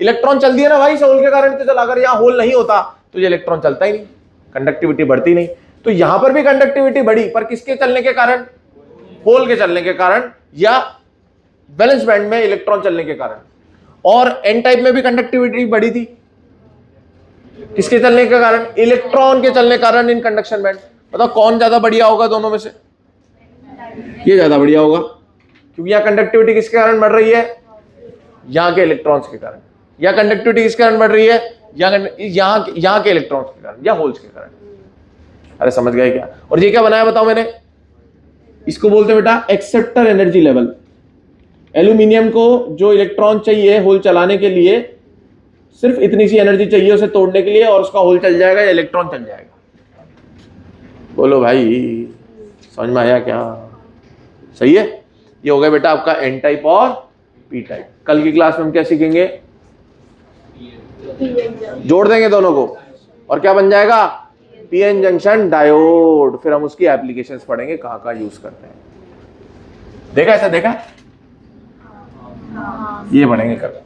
इलेक्ट्रॉन चल दिया ना भाई, होल के कारण तो चला। अगर यहां होल नहीं होता तो ये इलेक्ट्रॉन चलता ही नहीं, कंडक्टिविटी बढ़ती नहीं। तो यहां पर भी कंडक्टिविटी बढ़ी, पर किसके चलने के कारण? होल के चलने के कारण, या वैलेंस बैंड में इलेक्ट्रॉन चलने के कारण। और एन टाइप में भी कंडक्टिविटी बढ़ी थी, किसके चलने के कारण? इलेक्ट्रॉन के चलने के कारण इन कंडक्शन बैंड। बताओ कौन ज्यादा बढ़िया होगा दोनों में से? ये ज्यादा बढ़िया होगा, क्योंकि यहाँ कंडक्टिविटी किसके कारण बढ़ रही है? यहाँ के इलेक्ट्रॉन्स के कारण। या कंडक्टिविटी किसके कारण बढ़ रही है? यहाँ के इलेक्ट्रॉन्स के कारण या होल्स के कारण। अरे समझ गए क्या? और ये क्या बनाया बताओ मैंने? इसको बोलते हैं बेटा एक्सेप्टर एनर्जी लेवल। एल्यूमिनियम को जो इलेक्ट्रॉन चाहिए होल चलाने के लिए, सिर्फ इतनी सी एनर्जी चाहिए उसे तोड़ने के लिए, और उसका होल चल जाएगा या इलेक्ट्रॉन चल जाएगा। बोलो भाई समझ में आया क्या? सही है। ये हो गया बेटा आपका एन टाइप और पी टाइप। कल की क्लास में हम क्या सीखेंगे? जोड़ देंगे दोनों को और क्या बन जाएगा? PN junction diode. फिर हम उसकी एप्लीकेशंस पढ़ेंगे, कहां कहां यूज करते हैं। देखा ऐसा? देखा? ये पढ़ेंगे कल।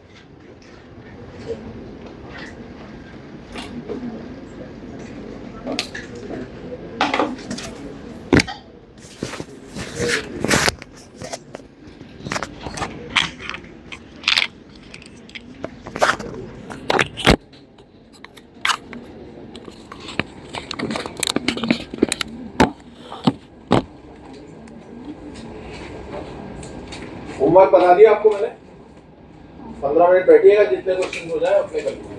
होमवर्क बता दिया आपको मैंने। 15 मिनट बैठिएगा, जितने क्वेश्चन हो जाए अपने कर लीजिए।